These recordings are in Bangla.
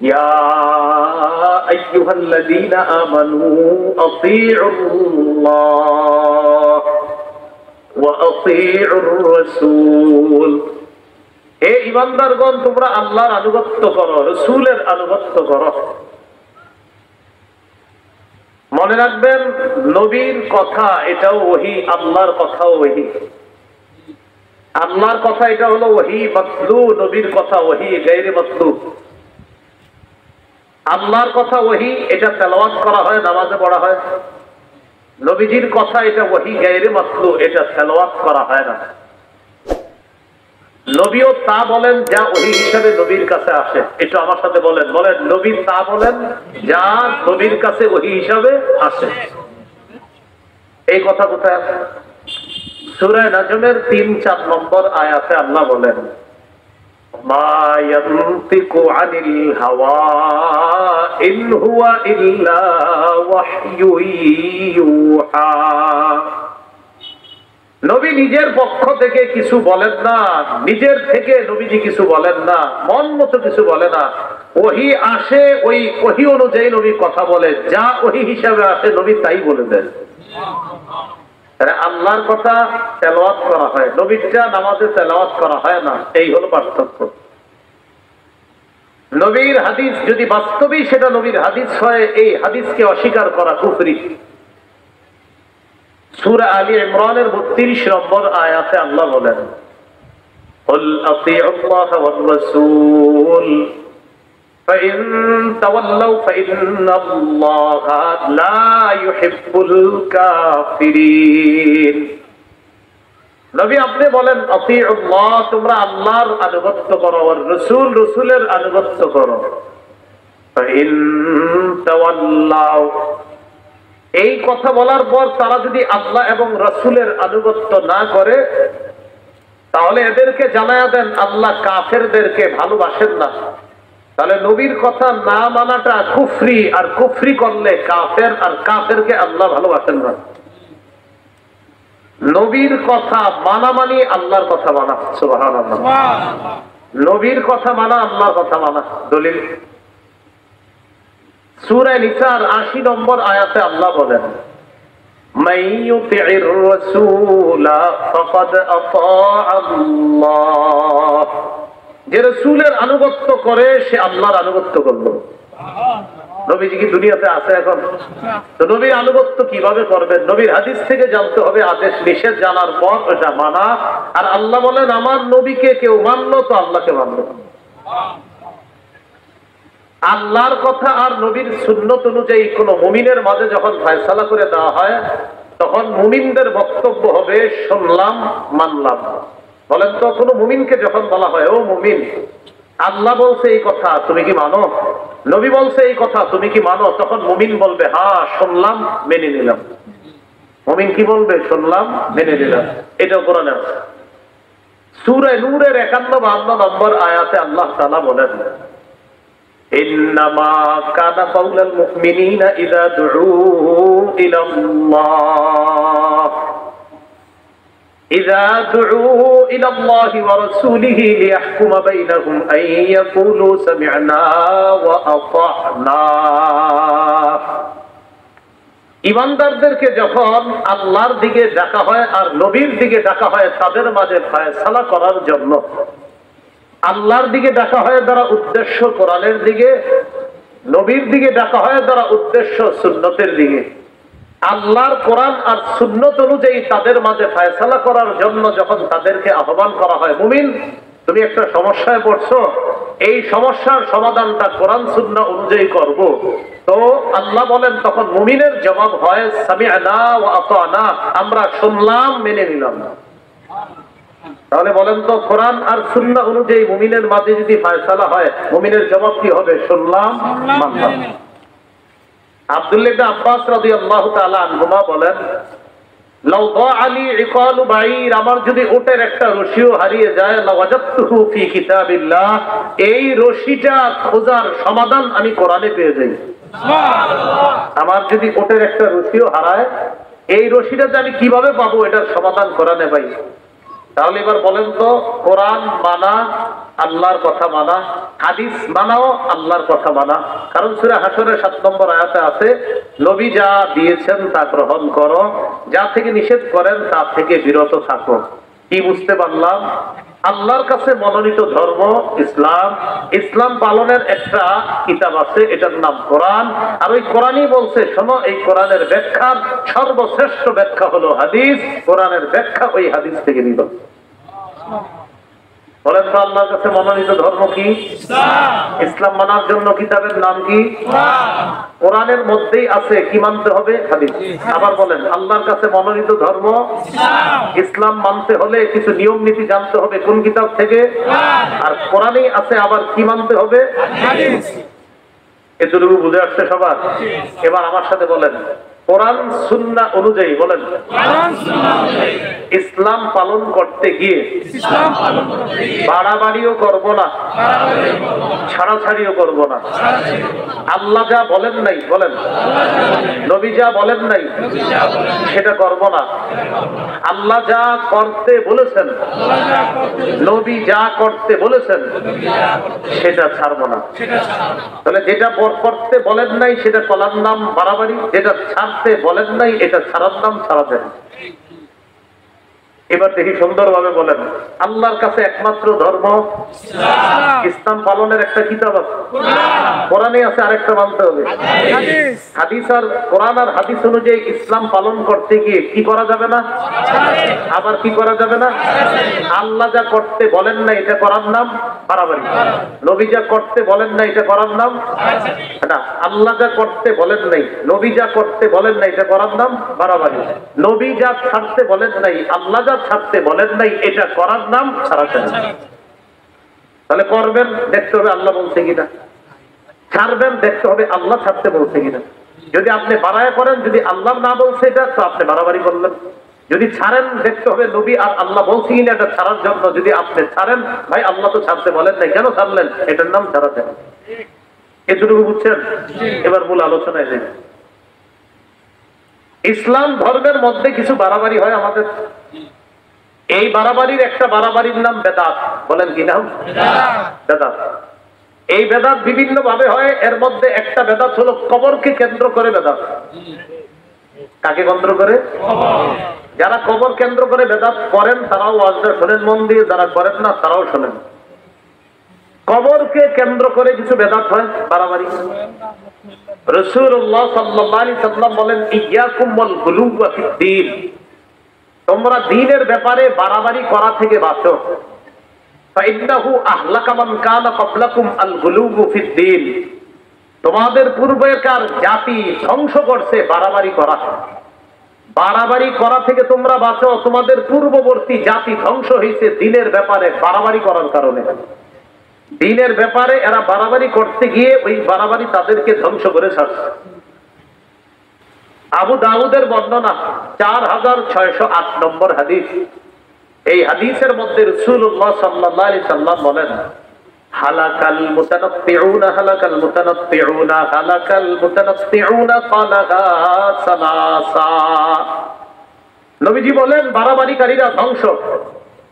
ইয়া আইয়ুহাল্লাযীনা আমানু আতিউল্লাহ ওয়া আতিউর রাসূল। হে ঈমানদারগণ, তোমরা আল্লাহর আনুগত্য করো, রাসূলের আনুগত্য করো। মনে রাখবেন, নবীর কথা এটাও ওহী, আল্লাহর কথাও ওহী। আল্লাহর কথা এটা হলো ওহী মাতলু, নবীর কথা ওহী গায়রে মাতলু। আল্লাহর কথা ওহী, এটা তেলাওয়াত করা হয়, নামাজে পড়া হয়। নবীজির কথা এটা ওহী গায়রে মাতলু, এটা তেলাওয়াত করা হয় না। নবীও তা বলেন যা ওহী হিসাবে নবীর কাছে আসে। এটা আমার সাথে বলেন, বলেন নবী তা বলেন যা নবীর কাছে ওহী হিসাবে আসে। এই কথা কোথায় আছে? সূরা নাজমের ৩-৪ নম্বর আয়াতে আল্লাহ বলেন, মা ইয়ানতিকু আনিল হাওয়া ইন হুয়া ইল্লা ওয়াহয়ু ইউহা। নবী নিজের পক্ষ থেকে কিছু বলেন না, নিজের থেকে নবীজি কিছু বলেন না, মন মতো কিছু বলে না। ওহী আসে, ওই ওহী অনুযায়ী নবী কথা বলে, যা ওহী হিসাবে আসে নবী তাই বলে দেন। আল্লাহর কথা তেলাওয়াত করা হয়, নবীরটা নামাজে তেলাওয়াত করা হয় না। এই হলো পার্থক্য। নবীর হাদিস যদি বাস্তবেই সেটা নবীর হাদিস হয়, এই হাদিসকে অস্বীকার করা কুফরি। সূরা আলী ইমরানের ৩২ নম্বর আয়াতে আল্লাহ বলেন, কুল আতিউল্লাহ ওয়ার রাসূল ফাইন তাওয়াল্লাউ ফাইন্নাল্লাহা লা ইউহিব্বুল কাফিরিন। নবী আপনি বলেন আতিউল্লাহ, তোমরা আল্লাহর আনুগত্য করো, আর রাসূল, রাসূলের আনুগত্য করো। ফাইন তাওয়াল্লাউ, এই কথা বলার পর তারা যদি আল্লাহ এবং রাসূলের আনুগত্য না করে, তাহলে এদেরকে জানায়া দেন আল্লাহ কাফেরদেরকে ভালোবাসেন না। তাহলে নবীর কথা না মানাটা কুফরি, আর কুফরি করলে কাফের, আর কাফেরকে আল্লাহ ভালোবাসেন না। নবীর কথা মানা মানি আল্লাহর কথা মানা। সুবহানাল্লাহ। নবীর কথা মানা আল্লাহর কথা মানা। দলিল সূরা নিসার ৮০ নম্বর আয়াতে আল্লাহ বলেন, মাইয়ুতির রাসূলা ফাকাদ আতাআল্লাহ। যে রাসূলের আনুগত্য করে সে আল্লাহর আনুগত্য করলো। নবীজি কি দুনিয়াতে আছে এখন? তো নবীর আনুগত্য কিভাবে করবেন? নবীর হাদিস থেকে জানতে হবে, আদেশ নিষেধ জানার পর ওটা মানা। আর আল্লাহ বলেন, আমার নবীকে কেউ মানলো তো আল্লাহকে মানলো। আল্লাহর কথা আর নবীর সুন্নত অনুযায়ী কোন মুমিনের মাঝে যখন ফয়সালা করে দেওয়া হয়, তখন মুমিনদের বক্তব্য হবে শুনলাম মানলাম। বলেন তো, কোন মুমিনকে যখন বলা হয় ও মুমিন, আল্লাহ বলছে এই কথা তুমি কি মানো, নবী বলছে এই কথা তুমি কি মানো, তখন মুমিন বলবে হ্যাঁ শুনলাম মেনে নিলাম। মুমিন কি বলবে? শুনলাম মেনে নিলাম। এটাও কোরআনে আছে। সূরা নূরের ৫১-৫২ নম্বর আয়াতে আল্লাহ তাআলা বলেন, إنما كان قول المؤمنين إذا دعوا إلى الله ورسوله ليحكم بينهم أن يقولوا سمعنا وأطعنا। ঈমানদারদেরকে যখন আল্লাহর দিকে ডাকা হয় আর নবীর দিকে ডাকা হয় তাদের মাঝে ফয়সালা করার জন্য, আল্লাহর দিকে ডাকা হয় দ্বারা উদ্দেশ্য কোরআনের দিকে, নবীর দিকে ডাকা হয় দ্বারা উদ্দেশ্য সুন্নতের দিকে। আল্লাহর কোরআন আর সুন্নত অনুযায়ী তাদের মাঝে ফয়সালা করার জন্য যখন তাদেরকে আহ্বান করা হয়, মুমিন তুমি একটা সমস্যায় পড়ছো, এই সমস্যার সমাধানটা কোরআন সুন্নাহ অনুযায়ী করব, তো আল্লাহ বলেন তখন মুমিনের জবাব হয় সামি'না ওয়া আতা'না, আমরা শুনলাম মেনে নিলাম। তাহলে বলেন তো, কোরআন আর সুন্নাহ অনুযায়ী মুমিনের মাঝে যদি ফয়সালা হয়, মুমিনের জবাব কি হবে? শুনলাম মানলাম। আব্দুল্লাহ ইবনে আব্বাস রাদিয়াল্লাহু তাআলা আনহুমা বলেন, লাউ দাআলি ইকালু বাঈর, আমার যদি উটের একটা রশিও হারিয়ে যায়, লাওয়াজাতুহু ফি কিতাবিল্লাহ, এই রশিটা খোঁজার সমাধান আমি কোরআনে পেয়ে যাই। সুবহানাল্লাহ। আমার যদি উটের একটা রশিও হারায়, এই রশিটা যে আমি কিভাবে পাবো এটার সমাধান কোরআনে পাই। তাহলে এবার বলেন তো, কোরআন মানা আল্লাহর কথা মানা, হাদিস মানাও আল্লাহর কথা মানা। কারণ সূরা হাশরের 7 নম্বর আয়াতে আছে, নবী যা দিয়েছেন তা গ্রহণ করো, যা থেকে নিষেধ করেন তা থেকে বিরত থাকো। কি বুঝতে পারলাম? আল্লাহর কাছে মনোনীত ধর্ম ইসলাম। ইসলাম পালনের একটা কিতাব আছে, এটার নাম কোরআন। আর ওই কোরআনই বলছে, শোনো, এই কোরআনের ব্যাখ্যার সর্বশ্রেষ্ঠ ব্যাখ্যা হলো হাদিস। কোরআনের ব্যাখ্যা ওই হাদিস থেকে নিল। বলেন তো, আল্লাহর কাছে মনোনীত ধর্ম কি? ইসলাম মানার জন্য কিতাবের নাম কি? কোরআনের মধ্যেই আছে কি মানতে হবে? হাদিস। আবার বলেন, আল্লাহর কাছে মনোনীত ধর্ম ইসলাম মানতে হলে কিছু নিয়ম নীতি জানতে হবে কোন কিতাব থেকে? আর কোরআনেই আছে আবার কি মানতে হবে? হাদিস। এতটুকু বুঝে আসছে সবার? এবার আমার সাথে বলেন, কোরআন সুন্নাহ অনুযায়ী বলেন, ইসলাম পালন করতে গিয়ে বাড়াবাড়িও করব না, ছাড়াছাড়িও করব না। আল্লাহ যা বলেন নাই, বলেন, নবী যা বলেন নাই সেটা করব না। আল্লাহ যা করতে বলেছেন, নবী যা করতে বলেছেন সেটা ছাড়ব না। তাহলে যেটা করতে বলেন নাই সেটা করার নাম বাড়াবাড়ি, যেটা ছাড়তে বলেন নাই এটা ছাড়ার নাম ছাড়া দেন। এবার দেখি সুন্দরভাবে বলেন, আল্লাহর কাছে একমাত্র ধর্ম ইসলাম পালনের একটা কিতাব আছে, কোরআনে আছে, আরেকটা মানতে হবে হাদিস। আর কোরআন আর হাদিস অনুযায়ী ইসলাম পালন করতে গিয়ে কি করা যাবে না? আবার কি করা যাবে না? আল্লাহ যা করতে বলেন না এটা করার নাম বাড়াবাড়ি, নবী যা করতে বলেন না এটা করার নাম না। আল্লাহ যা করতে বলেন নাই, নবী যা করতে বলেন না এটা করার নাম বাড়াবাড়ি। নবী যা ছাড়তে বলেন নাই, আল্লাহ যা ছাড়তে বলেন নাই এটা করার নাম ছাড়াছাড়ি। তাহলে করবেন, দেখতে হবে আল্লাহ বলছে কিনা। ছাড়বেন, দেখতে হবে আল্লাহ ছাড়তে বলছে কিনা। যদি আপনি বাড়ায় করেন, যদি আল্লাহ না বলছে এটা, তো আপনি বাড়াবাড়ি করলেন। যদি ছাড়েন, দেখতে হবে নবী আর আল্লাহ বলছে কিনা এটা ছাড়ার জন্য। যদি আপনি ছাড়েন, ভাই আল্লাহ তো ছাড়তে বলেন নাই, কেন ছাড়লেন? এটার নাম ছাড়াতে। এতটুকু বুঝছেন? এবার মূল আলোচনায় যাই। ইসলাম ধর্মের মধ্যে কিছু বাড়াবাড়ি হয় আমাদের। এই বাড়াবাড়ির একটা বাড়াবাড়ির নাম বেদাত। বলেন কি নাম? বেদাত। এই বেদাত বিভিন্ন ভাবে হয়। এর মধ্যে একটা বেদাত হলো কবরকে কেন্দ্র করে বেদাত। কাকে কেন্দ্র করে? যারা কবর কেন্দ্র করে বেদাত করেন তারাও ওয়াজটা শোনেন মন দিয়ে, যারা করেন না তারাও শোনেন। কবরকে কেন্দ্র করে কিছু বেদাত হয়, বাড়াবাড়ি। রাসূলুল্লাহ সাল্লাল্লাহু আলাইহি সাল্লাম বলেন, ইয়াকুম ওয়াল গুলুওয়া ফিদ-দীন, তোমরা দ্বীনের ব্যাপারে বাড়াবাড়ি করা থেকে বাঁচো। ফাইন্নাহু আহলাকা মান কানা ক্বাবলাকুম আল গুলুউ ফিদ-দীন, তোমাদের পূর্বেকার জাতি ধ্বংস করছে বাড়াবাড়ি করা। বাড়াবাড়ি করা থেকে তোমরা বাঁচো। তোমাদের পূর্ববর্তী জাতি ধ্বংস হয়েছে দ্বীনের ব্যাপারে বাড়াবাড়ি করার কারণে। দ্বীনের ব্যাপারে এরা বাড়াবাড়ি করতে গিয়ে ওই বাড়াবাড়ি তাদেরকে ধ্বংস করে ছাড়ছে। আবু দাউদের বর্ণনা 4608 নম্বর হাদিস। এই হাদিসের মধ্যে রাসূলুল্লাহ সাল্লাল্লাহু আলাইহি সাল্লাম বলেন, হালাকাল মুতানাত্তিউনা হালাকাল মুতানাত্তিউনা হালাকাল মুতানাত্তিউনা ফালাহা সালাসা। নবীজি বলেন, বাড়াবাড়িকারীরা ধ্বংস,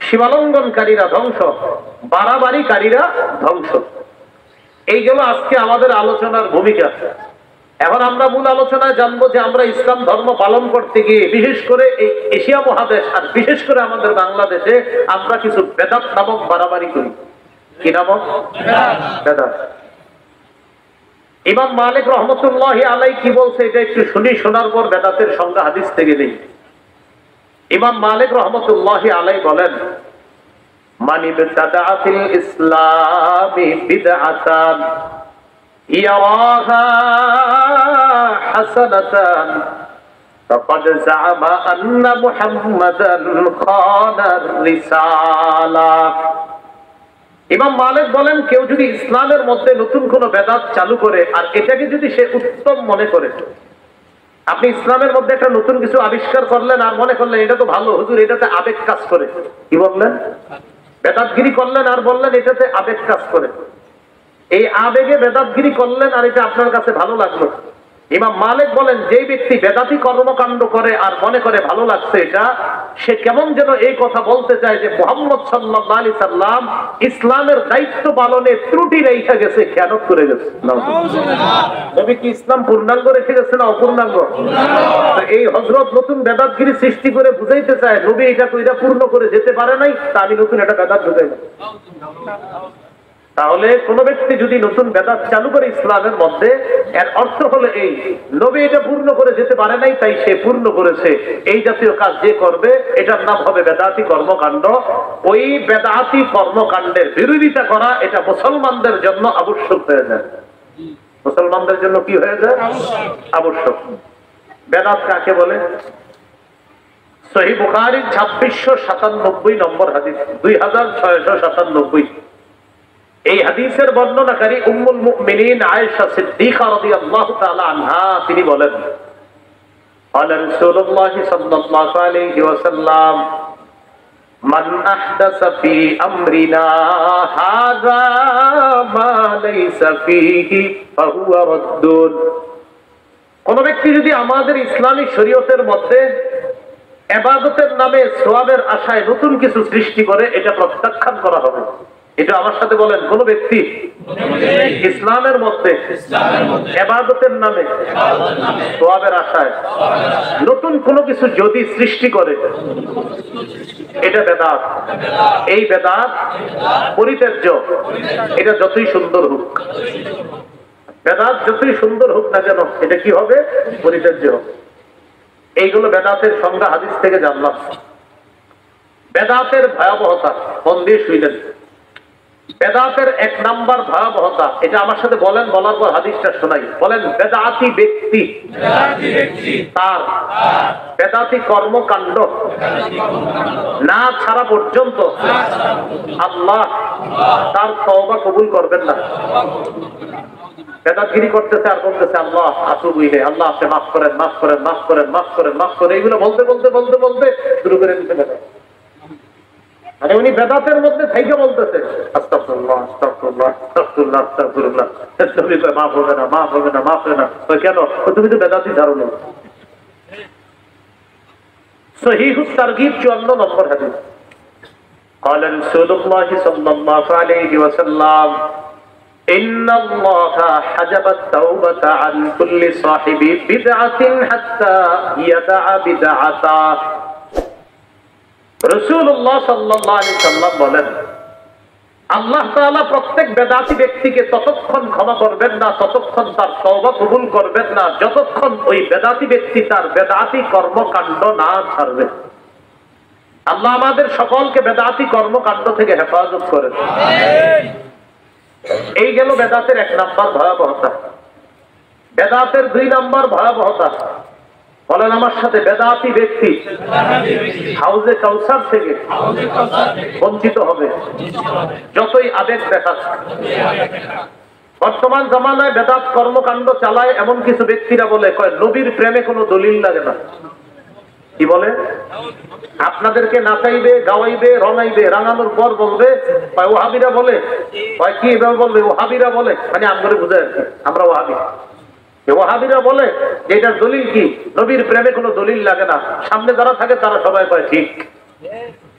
সীমালঙ্ঘনকারীরা ধ্বংস, বাড়াবাড়িকারীরা ধ্বংস। এই গেল আজকে আমাদের আলোচনার ভূমিকা। এখন আমরা মূল আলোচনায় জানবো যে আমরা ইসলাম ধর্ম পালন করতে গিয়ে বিশেষ করে এই এশিয়া মহাদেশ আর বিশেষ করে আমাদের বাংলাদেশে আমরা কিছু বেদাত নামক বাড়াবাড়ি করি। কি নামক? বেদাত। ইমাম মালিক রহমতুল্লাহি আলাইহি কি বলছে এটা একটু শুনি, শোনার পর বেদাতের সংজ্ঞা হাদিস থেকে নেই। ইমাম মালিক রহমতুল্লাহি আলাইহি বলেন, মান ইবতাদা ফিল ইসলামি বিদআতান ইয়ারাহা হাসানাতান ফাকাদ জাআমা আন্না মুহাম্মাদান খানার রিসালা। ইমাম মালিক বলেন, কেউ যদি ইসলামের মধ্যে নতুন কোন বেদাত চালু করে আর এটাকে যদি সে উত্তম মনে করে, আপনি ইসলামের মধ্যে একটা নতুন কিছু আবিষ্কার করলেন আর মনে করলেন এটা তো ভালো, হুজুর এটাতে আবেগ কাজ করে, কি বললেন? বেদাতগিরি করলেন আর বললেন এটাতে আবেগ কাজ করে। এই আবেগে বেদাতগিরি করলেন আর এটা আপনার কাছে ভালো লাগলো। ইমাম মালিক বলেন, যে ব্যক্তি বেদাতি কর্মকাণ্ড করে আর মনে করে ভালো লাগছে এটা, সে কেমন যেন এই কথা বলতে চায় যে মুহাম্মদ সাল্লাল্লাহু আলাইহি সাল্লাম ইসলামের দায়িত্ব পালনে ত্রুটি রেখে গেছে, খেয়ানত করে গেছে। নবী কি ইসলাম পূর্ণাঙ্গ রেখে গেছে না অপূর্ণাঙ্গ? এই হযরত নতুন বেদাতগিরি সৃষ্টি করে বুঝাইতে চায় নবী এটা কইরা পূর্ণ করে যেতে পারে নাই, তা আমি নতুন একটা বেদাত ঢুকাই না। তাহলে কোন ব্যক্তি যদি নতুন বেদাত চালু করে ইসলামের মধ্যে, এর অর্থ হলো এই, নবী এটা পূর্ণ করে যেতে পারে নাই তাই সে পূর্ণ করেছে। এই জাতীয় কাজ যে করবে এটার নাম হবে বেদাতি কর্মকাণ্ড। ওই বেদাতি কর্মকাণ্ডের বিরোধিতা করা এটা মুসলমানদের জন্য আবশ্যক হয়ে যায়। মুসলমানদের জন্য কি হয়ে যায়? আবশ্যক। বেদাত কাকে বলে? সহিহ বুখারীর 2697 নম্বর হাদিস, 2697। এই হাদিসের বর্ণনাকারী উম্মুল মুমিনিন আয়েশা সিদ্দিকা রাদিয়াল্লাহু তাআলা আনহা তিনি বলেন, ক্বালা রাসূলুল্লাহ সাল্লাল্লাহু আলাইহি ওয়াসাল্লাম, মান আহদাসা ফি আমরিনা হাযা মা লাইসা ফীহি ফাহুয়া রাদ্দুন। কোন ব্যক্তি যদি আমাদের ইসলামী শরীয়তের মধ্যে ইবাদতের নামে সওয়াবের আশায় নতুন কিছু সৃষ্টি করে, এটা প্রত্যাখ্যান করা হবে। এটা আমার সাথে বলেন, কোন ব্যক্তি ইসলামের মধ্যে ইবাদতের নামে সওয়াবের আশায় নতুন কোন কিছু যদি সৃষ্টি করে, এটা বেদাত। এই বেদাত পরিত্যাজ্য, এটা যতই সুন্দর হোক, বেদাত যতই সুন্দর হোক না কেন, এটা কি হবে? পরিত্যাজ্য হবে। এইগুলো বেদাতের সংজ্ঞা হাদিস থেকে জানলাম। বেদাতের ভয়াবহতা মন দিয়ে শুনলেন। বেদাতের এক নাম্বার ভয়াবহতা, এটা আমার সাথে বলেন, বলার পর হাদিসটা শোনাই। বলেন, বেদাতি ব্যক্তি তার বেদাতি কর্মকাণ্ড না ছাড়া পর্যন্ত আল্লাহ তার তওবা কবুল করবেন না। বেদাতগিরি করতেছে আর বলতেছে আল্লাহ আতুবু ইলাইহি, আল্লাহ আপনি মাফ করেন, মাফ করেন, মাফ করেন, মাফ করেন, মাফ করেন। এইগুলো বলতে বলতে বলতে বলতে শুরু করে দিতে বেদাত। মানে উনি বেদাতের মধ্যে থেকে বলতেছে আস্তাগফিরুল্লাহ, আস্তাগফিরুল্লাহ, আস্তাগফিরুল্লাহ, আস্তাগফিরুল্লাহ। নবী কয় মাফ হবে না, মাফ হবে না, মাফ হবে না। কেন? তুমি তো বেদাতই জানো না। সহিহুত তারগীব 54 নম্বর হাদিস। قال رسول الله صلى الله عليه وسلم إن الله حجب التوبة عن كل صاحب بدعة حتى يدع بدعته। রাসূলুল্লাহ সাল্লাল্লাহু আলাইহি সাল্লাম বলেন, আল্লাহ তাআলা প্রত্যেক বেদাতি ব্যক্তিকে ততক্ষণ ক্ষমা করবেন না, ততক্ষণ তার তওবা কবুল করবেন না, যতক্ষণ ওই বেদাতি ব্যক্তি তার বেদাতি কর্মকাণ্ড না ছাড়বে। আল্লাহ আমাদের সকলকে বেদাতি কর্মকাণ্ড থেকে হেফাজত করেন। এই গেল বেদাতের এক নাম্বার ভয়াবহতা। বেদাতের 2 নাম্বার ভয়াবহতা, বলেন আমার সাথে, বেদাতি ব্যক্তি হাউজে কাউসার থেকে বঞ্চিত হবে, যতই আবেগ দেখা। বর্তমান জামানায় বেদাত কর্মকাণ্ড চালায় এমন কিছু ব্যক্তিরা বলে, কয় নবীর প্রেমে কোনো দলিল লাগে না। কি বলে? আপনাদেরকে নাচাইবে, গাওয়াইবে, রঙাইবে, রাঙানোর পর বলবে ওয়াহাবিরা বলে, কি এভাবে বলবে? ওয়াহাবিরা বলে, মানে আমরা বুঝাই আর কি, আমরা ওয়াহাবি। ওয়াহাবিরা বলে যে এটার দলিল কি? নবীর প্রেমে কোনো দলিল লাগে না। সামনে যারা থাকে তারা সবাই কয় ঠিক।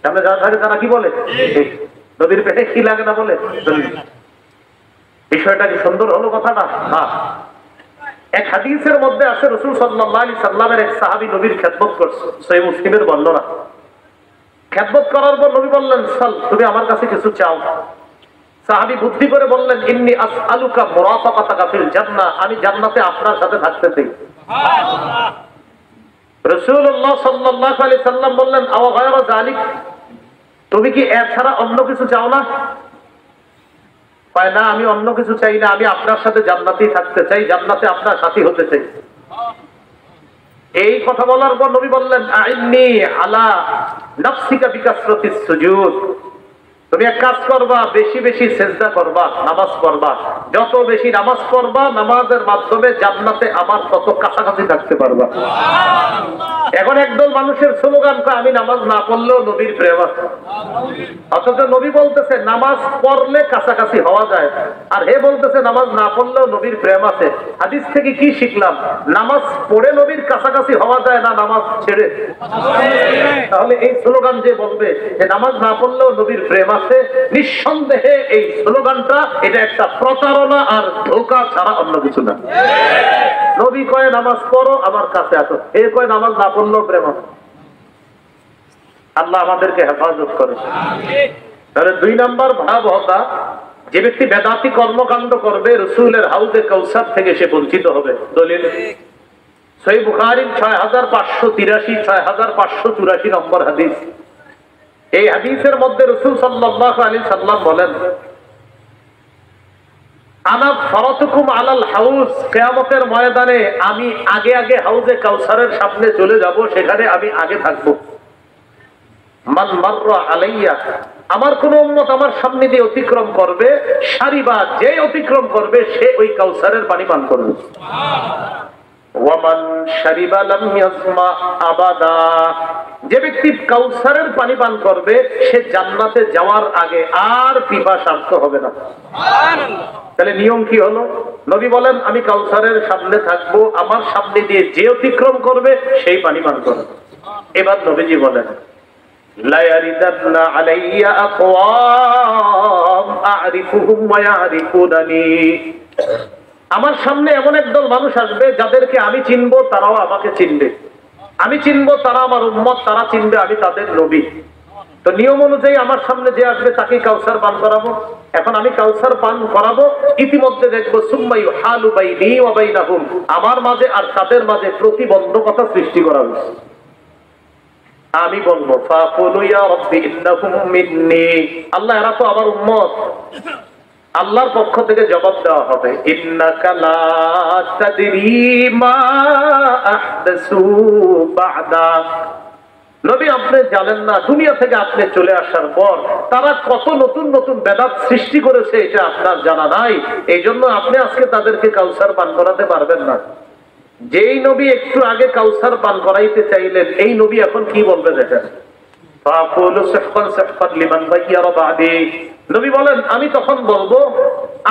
সামনে যারা থাকে তারা কি বলে? ঠিক। নবীর প্রেমে কি লাগে না বলে দলিল। বিষয়টা কি সুন্দর হলো কথাটা? না। এক হাদিসের মধ্যে আছে, রাসূল সাল্লাল্লাহু আলাইহি সাল্লামের এক সাহাবী নবীর খেদমত করছে, সহিহ মুসলিমের বর্ণনা। খেদমত করার পর নবী বললেন, সাল, তুমি আমার কাছে কিছু চাও। সাহাবী বুদ্ধি করে বললেন, ইন্নী আসআলুকা মুরাফাকাতাকা ফিল জান্নাহ, আমি জান্নাতে আপনার সাথে থাকতে চাই। সুবহানাল্লাহ। রাসূলুল্লাহ সাল্লাল্লাহু আলাইহি সাল্লাম বললেন, আও গায়রা যালিক, তুমি কি এর ছাড়া অন্য কিছু চাও না? না, আমি অন্য কিছু চাই না, আমি আপনার সাথে জান্নাতেই থাকতে চাই, জান্নাতে আপনার সাথী হতে চাই। এই কথা বলার পর নবী বললেন, আইন্নী আলা নাফসিকা বিকাসরাতিস সুজুদ, তুমি এক কাজ করবা, বেশি বেশি সেজদা করবা, নামাজ পড়বা। যত বেশি নামাজ পড়বা, নামাজের মাধ্যমে জান্নাতে আমার তত কাছাকাছি থাকতে পারবা। এখন একদল মানুষের স্লোগান, আমি নামাজ না পড়লেও নবীর প্রেম আছে। অথচ নবী বলতেছে নামাজ পড়লে কাছাকাছি হওয়া যায়, আর হে বলতেছে নামাজ না পড়লেও নবীর প্রেম আছে। হাদিস থেকে কি শিখলাম? নামাজ পড়ে নবীর কাছাকাছি হওয়া যায় না নামাজ ছেড়ে? তাহলে এই স্লোগান যে বলবে যে নামাজ না পড়লেও নবীর প্রেম আছে, নিঃসন্দেহে এই স্লোগানটা এটা একটা প্রতারণা আর ধোঁকা ছাড়া অন্য কিছু না। নবী কয় নামাজ পড়ো আমার কাছে আসো, এ কয় নামাজ না পড়লেও প্রেম আছে। আল্লাহ আমাদেরকে হেফাজত করে। তাহলে 2 নম্বর ভয়াবহতা, যে ব্যক্তি বেদাতি কর্মকাণ্ড করবে রাসূলের হাউজে কাউসার থেকে সে বঞ্চিত হবে। দলিল সহিহ বুখারী 6583 6584 নম্বর হাদিস। এই হাদিসের মধ্যে রাসূল সাল্লাল্লাহু আলাইহি সাল্লাম বলেন, আনা ফারাতুকুম আলাল হাউজ, কিয়ামতের ময়দানে আমি আগে আগে হাউজে কাউসারের সামনে চলে যাব, সেখানে আমি আগে থাকব। মান মাররা আলাইয়া, আমার কোন উম্মত আমার সামনে দিয়ে অতিক্রম করবে, সারিবা যে অতিক্রম করবে সে ওই কাউসারের পানি পান করবে। ওয়ামান শারিবা লাম ইয়াসমা আবাদা, যে ব্যক্তি কাউসারের পানি পান করবে সে জান্নাতে যাওয়ার আগে আর পিপাসার্থ হবে না। তাহলে নিয়ম কি হলো? নবী বলেন আমি কাউসারের সামনে থাকবো, আমার সামনে দিয়ে যে অতিক্রম করবে সেই পানি পান করবে। এবার নবীজি বলেন, লা ইয়ারিদান্না আলাইয়া আকওয়াম আ'রিফুহুম ওয়া ইয়া'রিফুনানি, আমার সামনে এমন একদল মানুষ আসবে যাদেরকে আমি চিনবো, তারাও আমাকে চিনবে। আমি চিনবো, তারা আমার উম্মত, তারা চিনবে আমি তাদের নবী। তো নিয়ম অনুযায়ী আমার সামনে যে আসবে তাকে কাউসার পান করাবো। এখন আমি কাউসার পান করাবো, ইতিমধ্যে দেখবো সুম্মা ইউহালু বাইনি ওয়া বাইনাহুম, আমার মাঝে আর তাদের মাঝে প্রতিবন্ধকতা সৃষ্টি করা হয়েছে। আমি বলবো ফাকুলু ইয়া রাব্বি ইন্নাহুম মিন্নি, আল্লাহ এরা তো আমার উম্মত। আল্লাহর পক্ষ থেকে জবাব দেওয়া হবে, ইন্নাকা লা তাদরি মা আহদাসু বা'দা, নবী আপনি জানেন না দুনিয়া থেকে আপনি চলে আসার পর তারা কত নতুন নতুন বেদাত সৃষ্টি করেছে, এটা আপনার জানা নাই। এই জন্য আপনি আজকে তাদেরকে কাউসার পান করাতে পারবেন না। যেই নবী একটু আগে কাউসার পান করাইতে চাইলেন, এই নবী এখন কি বলবে দেখেন, নবী বলেন আমি তখন বলবো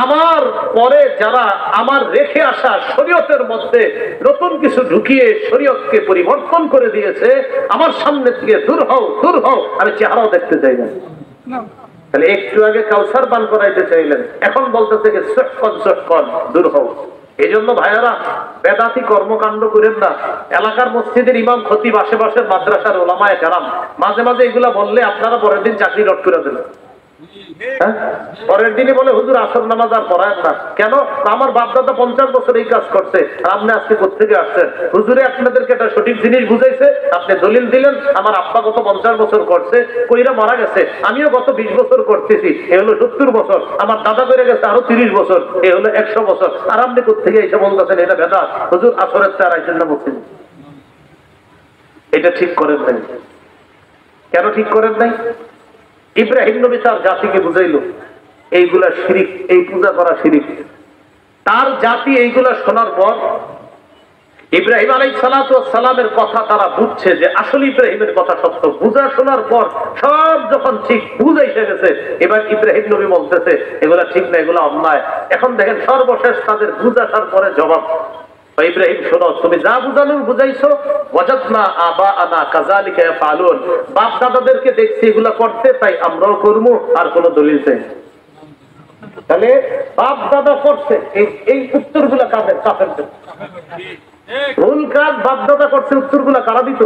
আমার পরে যারা আমার রেখে আসা শরীয়তের মধ্যে নতুন কিছু ঢুকিয়ে শরীয়তকে পরিবর্তন করে দিয়েছে, আমার সামনে থেকে দূর হও দূর হও, আমি চেহারাও দেখতে চাই না। তাহলে একটু আগে কাউসার পান করাইতে চাইলেন, এখন বলতেছে দূর হও। এই জন্য ভাইয়ারা বেদাতি কর্মকাণ্ড করেন না। এলাকার মসজিদের ইমাম খতিব, আশেপাশের মাদ্রাসার ওলামায়ে কেরাম মাঝে মাঝে এগুলা বললে আপনারা পরের দিন চাকরি রদ করে দেন। পরের দিনই বলে হুজুর আসর নামাজ আর পড়ায় না কেন? আমার বাপ দাদা 50 বছর এই কাজ করছে, আপনি আজকে কোথেকে আসছেন? হুজুরে আপনাদেরকে একটা সঠিক জিনিস বুঝাইছে, আপনি দলিল দিলেন আমার আব্বা গত 50 বছর করছে, কইরা মারা গেছে, আমিও গত 20 বছর করতেছি, এ হলো 70 বছর, আমার দাদা করে গেছে আরো 30 বছর, এ হলো 100 বছর, আর আপনি কোথেকে এসে বলতেছেন এটা বেদাত? হুজুর আসরের চার আইছেন না মসজিদ, এটা ঠিক করেন নাই। কেন ঠিক করেন নাই? ইব্রাহিম নবী তার জাতিকে বুঝাইল এইগুলা শিরিক, এই পূজা করা শিরিক। তার জাতি এইগুলা শোনার পর ইব্রাহিম আলাইহিস সালাতু ওয়াস সালামের কথা তারা বুঝছে যে আসলে ইব্রাহিমের কথা সত্য। বুঝা শোনার পর সব যখন ঠিক বুঝে এসে গেছে, এবার ইব্রাহিম নবী বলতেছে এগুলা ঠিক না, এগুলা অন্যায়। এখন দেখেন সর্বশেষ তাদের বুঝার পরে জবাব, ইব্রাহিম শোনো, তুমি যা বুঝানোর বুঝাইছো, ওয়াজাদনা আবাআনা কাযালিকা ইয়াফআলুন, বাপ দাদাদেরকে দেখছি এগুলা করতে, তাই আমরাও করব, আর কোন দলিল চাই। তাহলে বাপ দাদা করছে, এই উত্তরগুলা কাদের? কাফেরদের। ভুল কাজ বাপ দাদা করছে, উত্তরগুলা কারা দিত?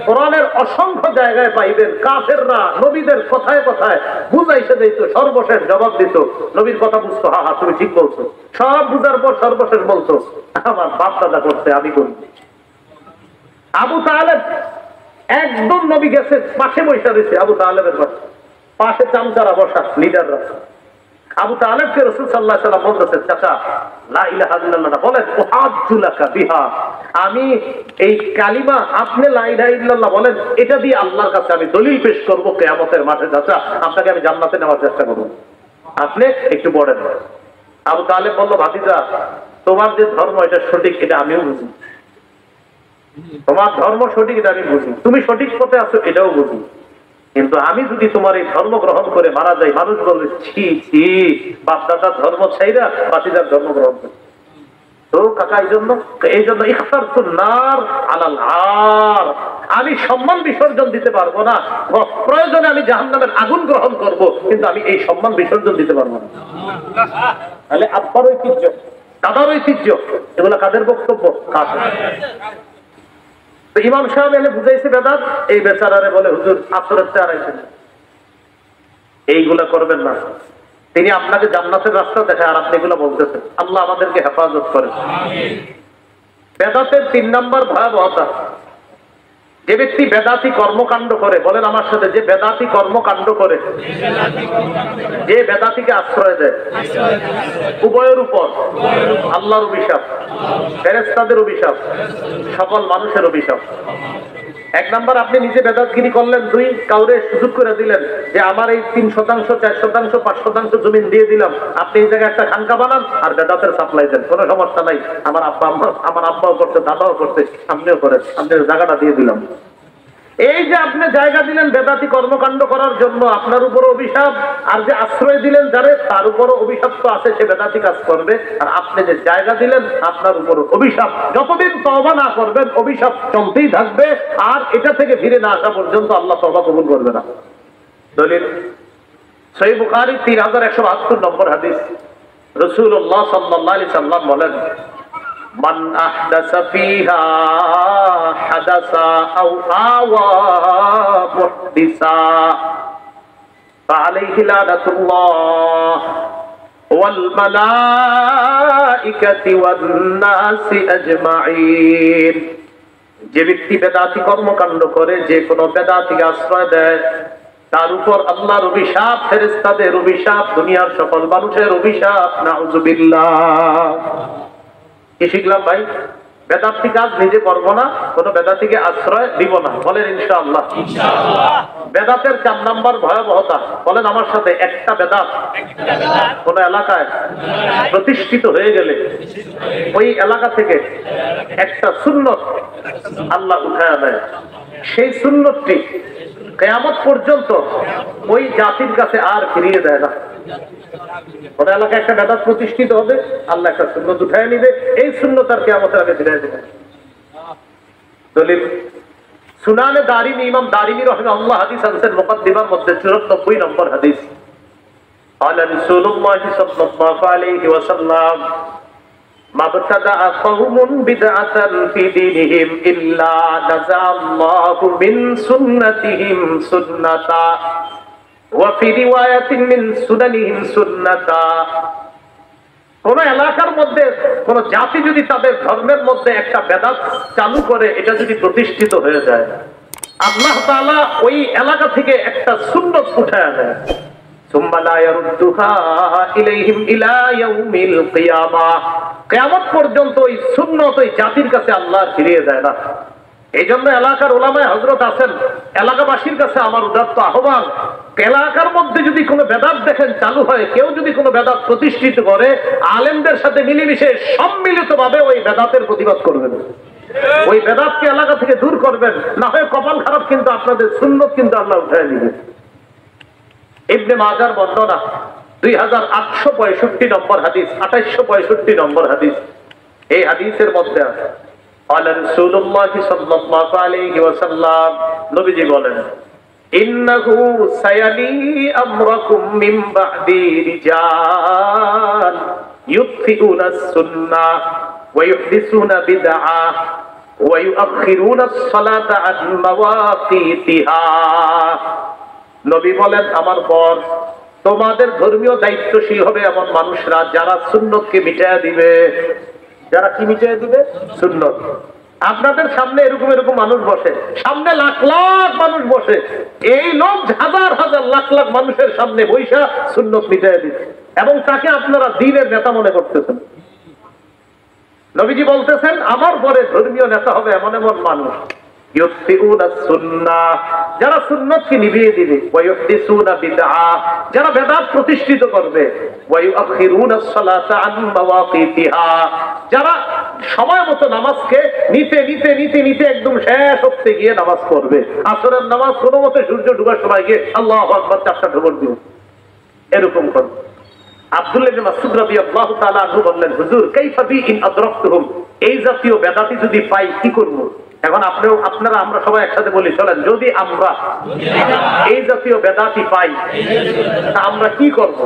কোরআনের অসংখ্য জায়গায় পাইবেন কাফেররা নবীদের কথায় কথায় বুঝাইছে দিত, সর্বশেষ জবাব দিত। নবীর কথা বুঝতো, হা হা তুমি ঠিক বলছো, সব বুঝার পর সর্বশেষ বলতো আমার বাপ দাদা করছে, আমি করি। আবু তালেব একদম নবী গেছে পাশে বসে রয়েছে, আবু তালেবের পাশে চামচারা বসা লিডাররা। আবু তালেবকে রাসূল সাল্লাল্লাহু আলাইহি ওয়াসাল্লাম বলতেছেন, চাচা লা ইলাহা ইল্লাল্লাহ বলেন, উহাজ্জু লাকা বিহা, আমি এই কালিমা আপনি লা ইলাহা ইল্লাল্লাহ বলেন, এটা দিয়ে আল্লাহর কাছে আমি দলিল পেশ করব কিয়ামতের মাঠে, চাচা আপনাকে আমি জান্নাতে নেওয়ার চেষ্টা করব, আপনি একটু পড়েন। আবু তালেব বলল, ভাতিজা তোমার যে ধর্ম এটা সঠিক, এটা আমিও বুঝি, তোমার ধর্ম সঠিক এটা আমি বুঝি, তুমি সঠিক পথে আছো এটাও বুঝি, কিন্তু আমি যদি তোমার এই ধর্ম গ্রহণ করে মারা যাই, মানুষ বলবে ছি ছি বাপ দাদার ধর্ম ছাইরা বাতিদার ধর্ম গ্রহণ করে। তো কাকা এই জন্য ইখতারতুন নার আলাল আর, আমি সম্মান বিসর্জন দিতে পারবো না, প্রয়োজনে আমি জাহান্নামের আগুন গ্রহণ করব, কিন্তু আমি এই সম্মান বিসর্জন দিতে পারবো না। তাহলে আব্বার ঐতিহ্য, দাদার ঐতিহ্য, এগুলো কাদের বক্তব্য? ইমাম সাহেব এনে বুঝাইছে বেদাত, এই বেচারারে বলে হুজুর আসরের চেয়ে আড়াইছেন, এইগুলা করবেন না। তিনি আপনাকে জান্নাতের রাস্তা দেখায় আর আপনি এগুলো বলতেছেন। আল্লাহ আমাদেরকে হেফাজত করেন। বেদাতের 3 নম্বর ভয়াবহতা, যে ব্যক্তি বেদাতি কর্মকাণ্ড করে, বলেন আমার সাথে, যে বেদাতি কর্মকাণ্ড করে, যে বেদাতিকে আশ্রয় দেয়, উভয়ের উপর আল্লাহর অভিশাপ, ফেরেশতাদের অভিশাপ, সকল মানুষের অভিশাপ। 1 নম্বর, আপনি নিজে বেদাতগিরি করলেন। 2, কাউরে সুযোগ করে দিলেন যে আমার এই 3%, 4%, 5% জমিন দিয়ে দিলাম, আপনি এই জায়গায় একটা খানকা বানান আর বেদাতের সাপ্লাই দেন, কোনো সমস্যা নাই, আমার আব্বাও করছে, দাদাও করছে, আপনিও করেন, আপনার জায়গাটা দিয়ে দিলাম। এই যে আপনি জায়গা দিলেন বেদাতি কর্মকাণ্ড করার জন্য, আপনার উপর অভিশাপ, আর যে আশ্রয় দিলেন যারে, তার উপরও অভিশাপ তো আছে, সে বেদাতি কাজ করবে। আর আপনি যে জায়গা দিলেন, আপনার উপর অভিশাপ, যতদিন তওবা না করবেন অভিশাপ চলতেই থাকবে, আর এটা থেকে ফিরে না আসা পর্যন্ত আল্লাহ তওবা কবুল করবে না। দলিল সহিহ বুখারী 3172 নম্বর হাদিস, রাসূলুল্লাহ সাল্লাল্লাহু আলাইহি সাল্লাম বলেন, মান আহদাসা ফিহা হাদাসা আও আওয়া মুহদিসা ফাআলাইহি লানাতুল্লাহ ওয়াল মালাইকাতি ওয়ান নাসি আজমাইন। যে ব্যক্তি বেদাতি কর্মকাণ্ড করে, যে কোনো বেদাতিকে আশ্রয় দেয়, তার উপর আল্লাহর অভিশাপ, ফেরেশতাদের অভিশাপ, দুনিয়ার সকল মানুষের অভিশাপ, নাউযুবিল্লাহ। কি শিখলাম ভাই? বেদাতি কাজ নিজে করবো না, কোন বেদাতিকে আশ্রয় দিব না, বলেন ইনশাআল্লাহ। বেদাতের 4 নম্বর ভয়াবহতা, বলেন আমার সাথে, একটা বেদাত কোন এলাকায় প্রতিষ্ঠিত হয়ে গেলে ওই এলাকা থেকে একটা সুন্নত আল্লাহ উঠায় দেয়, সেই সুন্নতটি কিয়ামত পর্যন্ত ওই জাতির কাছে আর ফিরিয়ে দেয় না। কোন এলাকায় একটা বেদাত প্রতিষ্ঠিত হবে, আল্লাহ একটা সুন্নত উঠায় নিবে, এই সুন্নত আর কিয়ামতের আগে ফিরিয়ে দেবে। দলিল সুনানে দারিমি, ইমাম দারিমি রাহিমাহুল্লাহ হাদিস আনছেন মুকদ্দিমার মধ্যে 94 নম্বর হাদিস। قال رسول الله صلى الله عليه وسلم ما ابتدع قوم بدعة في دينهم إلا نزع الله من سنتهم سنة وفي رواية من سننهم سنة। কোন এলাকার মধ্যে কোন জাতি যদি তাদের ধর্মের মধ্যে একটা বেদাত চালু করে, এটা যদি প্রতিষ্ঠিত হয়ে যায়, আল্লাহ তাআলা ওই এলাকা থেকে একটা সুন্নত উঠায় দেয়, সুম্মা লা ইয়ারুদ্দুহা ইলাইহিম ইলা ইয়াউমিল কিয়ামাহ। কিয়ামত পর্যন্ত ওই সুন্নত ওই জাতির কাছে আল্লাহ ফিরিয়ে দেয় না। এই জন্য এলাকার ওলামায়ে হযরত আছেন, এলাকাবাসীর কাছে আমার উদাত্ত আহ্বান, এলাকার মধ্যে যদি কোনো বেদাত দেখেন চালু হয়, কেউ যদি কোনো বেদাত প্রতিষ্ঠিত করে, আলেমদের সাথে মিলেমিশে সম্মিলিতভাবে ওই বেদাতের প্রতিবাদ করবেন, ওই বেদাতকে এলাকা থেকে দূর করবেন, না হয় কপাল খারাপ, কিন্তু আপনাদের সুন্নত কিন্তু আল্লাহ উঠায় নেবেন। ইবনে মাজার বর্ণনা 2865 নম্বর হাদিস, 2865 নম্বর হাদিস। এই হাদিসের মধ্যে আছে قال رسول الله صلى الله عليه وسلم, নবীজি বলেন, ইন্নাহু সায়ালি আমরাকুম মিন বা'দি রিজাল ইউতফিউনা সুন্নাহ ওয়া ইউহদিসুনা বিদআহ ওয়া ইউআখিরুনা আস-সালাতা আন মাওয়াকিতিহা। নবী বলেন, আমার পর তোমাদের ধর্মীয় দায়িত্বশীল হবে এমন মানুষরা, যারা সুন্নতকে মিটাইয়া দিবে। যারা কি মিটাইয়া দিবে? সুন্নত। আপনাদের সামনে এরকম এরকম মানুষ বসে, সামনে লাখ লাখ মানুষ বসে, এই লোক হাজার হাজার লাখ লাখ মানুষের সামনে বৈশা সুন্নত মিটাইয়া দিচ্ছে। এবং তাকে আপনারা দ্বীনের নেতা মনে করতেছেন। নবীজি বলতেছেন আমার পরে ধর্মীয় নেতা হবে এমন এমন মানুষ যারা সুন্নতকে নিভিয়ে দিবে, যারা বেদাত প্রতিষ্ঠিত করবে, যারা সময় মতো নামাজকে নিতে নিতে নিতে নিতে একদম শেষ হতে গিয়ে নামাজ পড়বে। আসরের নামাজ কোনো মতে সূর্য ডুবার সময় গিয়ে আল্লাহু আকবার চারটা ঢোবর দিবে, এরকম করবে। আব্দুল্লাহ ইবনে মাসউদ রাদিয়াল্লাহু তাআলা আনহু বললেন, হুজুর কাইফা বি ইন আদরাকতুহুম, এই জাতীয় বেদাতি যদি পাই কি করব? এখন আপনারা আমরা সবাই একসাথে বলি, চলেন যদি আমরা এই জাতীয় বেদাতি পাই তা আমরা কি করব?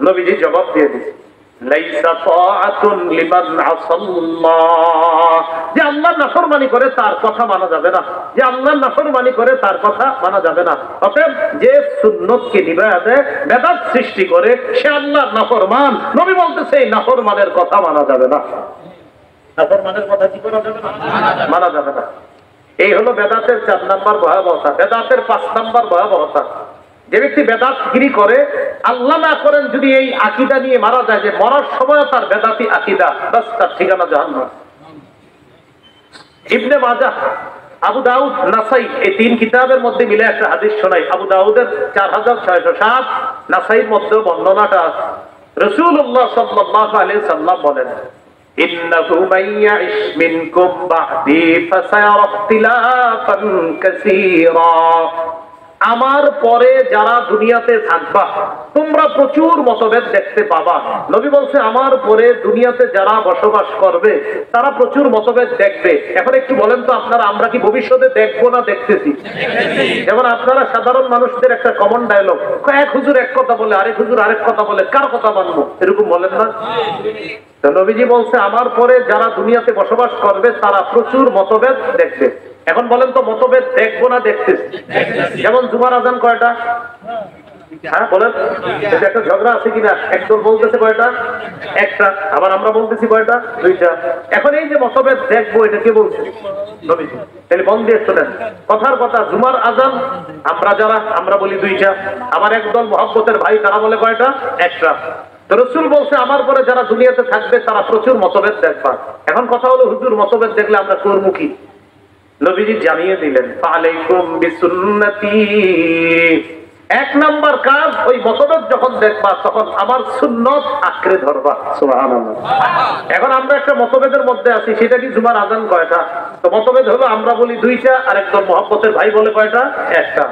নবীজি জবাব দিয়ে দিয়েছেন, লাইসা তাআতুন লিমান আসাল্লাহ, যে আল্লাহর নাফরমানি করে তার কথা মানা যাবে না, যে আল্লাহর নাফরমানি করে তার কথা মানা যাবে না। অতএব যে সুন্নতকে নিভায়া দেয়, বেদাত সৃষ্টি করে, সে আল্লাহর নাফরমান। নবী বলতেছে এই নাফরমানের কথা মানা যাবে না। নাফরমানের কথা কি করা যাবে না? মানা যাবে না। এই হলো বেদাতের 4 নাম্বার ভয়াবহতা। বেদাতের 5 নাম্বার ভয়াবহতা, যে ব্যক্তি বেদাতগিরি করে, আল্লাহ না করেন যদি এই আকীদা নিয়ে মারা যায় যে মরার সময় তার বেদাতি আকীদা, বাস তার ঠিকানা জাহান্নাম। ইবনে মাজাহ, আবু দাউদ, নাসাই এই 3 কিতাবের মধ্যে মিলে একটা হাদিস শোনাই। আবু দাউদের 4607, নাসাইর মধ্যে বর্ণনাটা আছে। রাসূলুল্লাহ সাল্লাল্লাহু আলাইহি সাল্লাম বলেন, ইন্নাহু মান ইয়াইশ মিনকুম বা'দি ফাসায়ারা ইখতিলাফান কাসীরা, আমার পরে যারা দুনিয়াতে থাকবা তোমরা প্রচুর মতভেদ দেখতে পাবা। নবী বলছে আমার পরে দুনিয়াতে যারা বসবাস করবে তারা প্রচুর মতভেদ দেখবে। এখন একটু বলেন তো আপনারা, আমরা কি ভবিষ্যতে দেখবো না দেখতেছি? যেমন আপনারা সাধারণ মানুষদের একটা কমন ডায়লগ, এক হুজুর এক কথা বলে, আরেক হুজুর আরেক কথা বলে, কার কথা মানবো, এরকম বলেন না? তো নবীজি বলছে আমার পরে যারা দুনিয়াতে বসবাস করবে তারা প্রচুর মতভেদ দেখবে। এখন বলেন তো মতভেদ দেখবো না দেখতেছি? যেমন জুমার আজান কয়টা? হ্যাঁ বলেন, একটা ঝগড়া আছে কিনা? একদল বলতেছে কয়টা? একটা। আবার আমরা বলতেছি কয়টা? 2টা। এখন এই যে মতভেদ দেখবো, এটা কে বলছে? নবীজি। তাহলে মন দিয়ে শোনেন, কথার কথা, জুমার আজান আমরা বলি 2টা। আবার একদল মহব্বতের ভাই তারা বলে কয়টা? একটা। তো রাসূল বলছে আমার পরে যারা দুনিয়াতে থাকবে তারা প্রচুর মতভেদ দেখবা। এখন কথা হলো, হুজুর মতভেদ দেখলে আমরা করবো কি? নবীজি জানিয়ে দিলেন, আলাইকুম বিসুন্নতি, 1 নাম্বার কাজ, ওই মতভেদ যখন দেখবা তখন আমার সুন্নত আঁকড়ে ধরবা। সুবহানাল্লাহ। এখন আমরা একটা মতভেদের মধ্যে আছি, সেটা কি জুমার আজান কয়টা? তো মতভেদ হলো আমরা বলি 2টা, আর একদল মহব্বতের ভাই বলে কয়টা? একটা।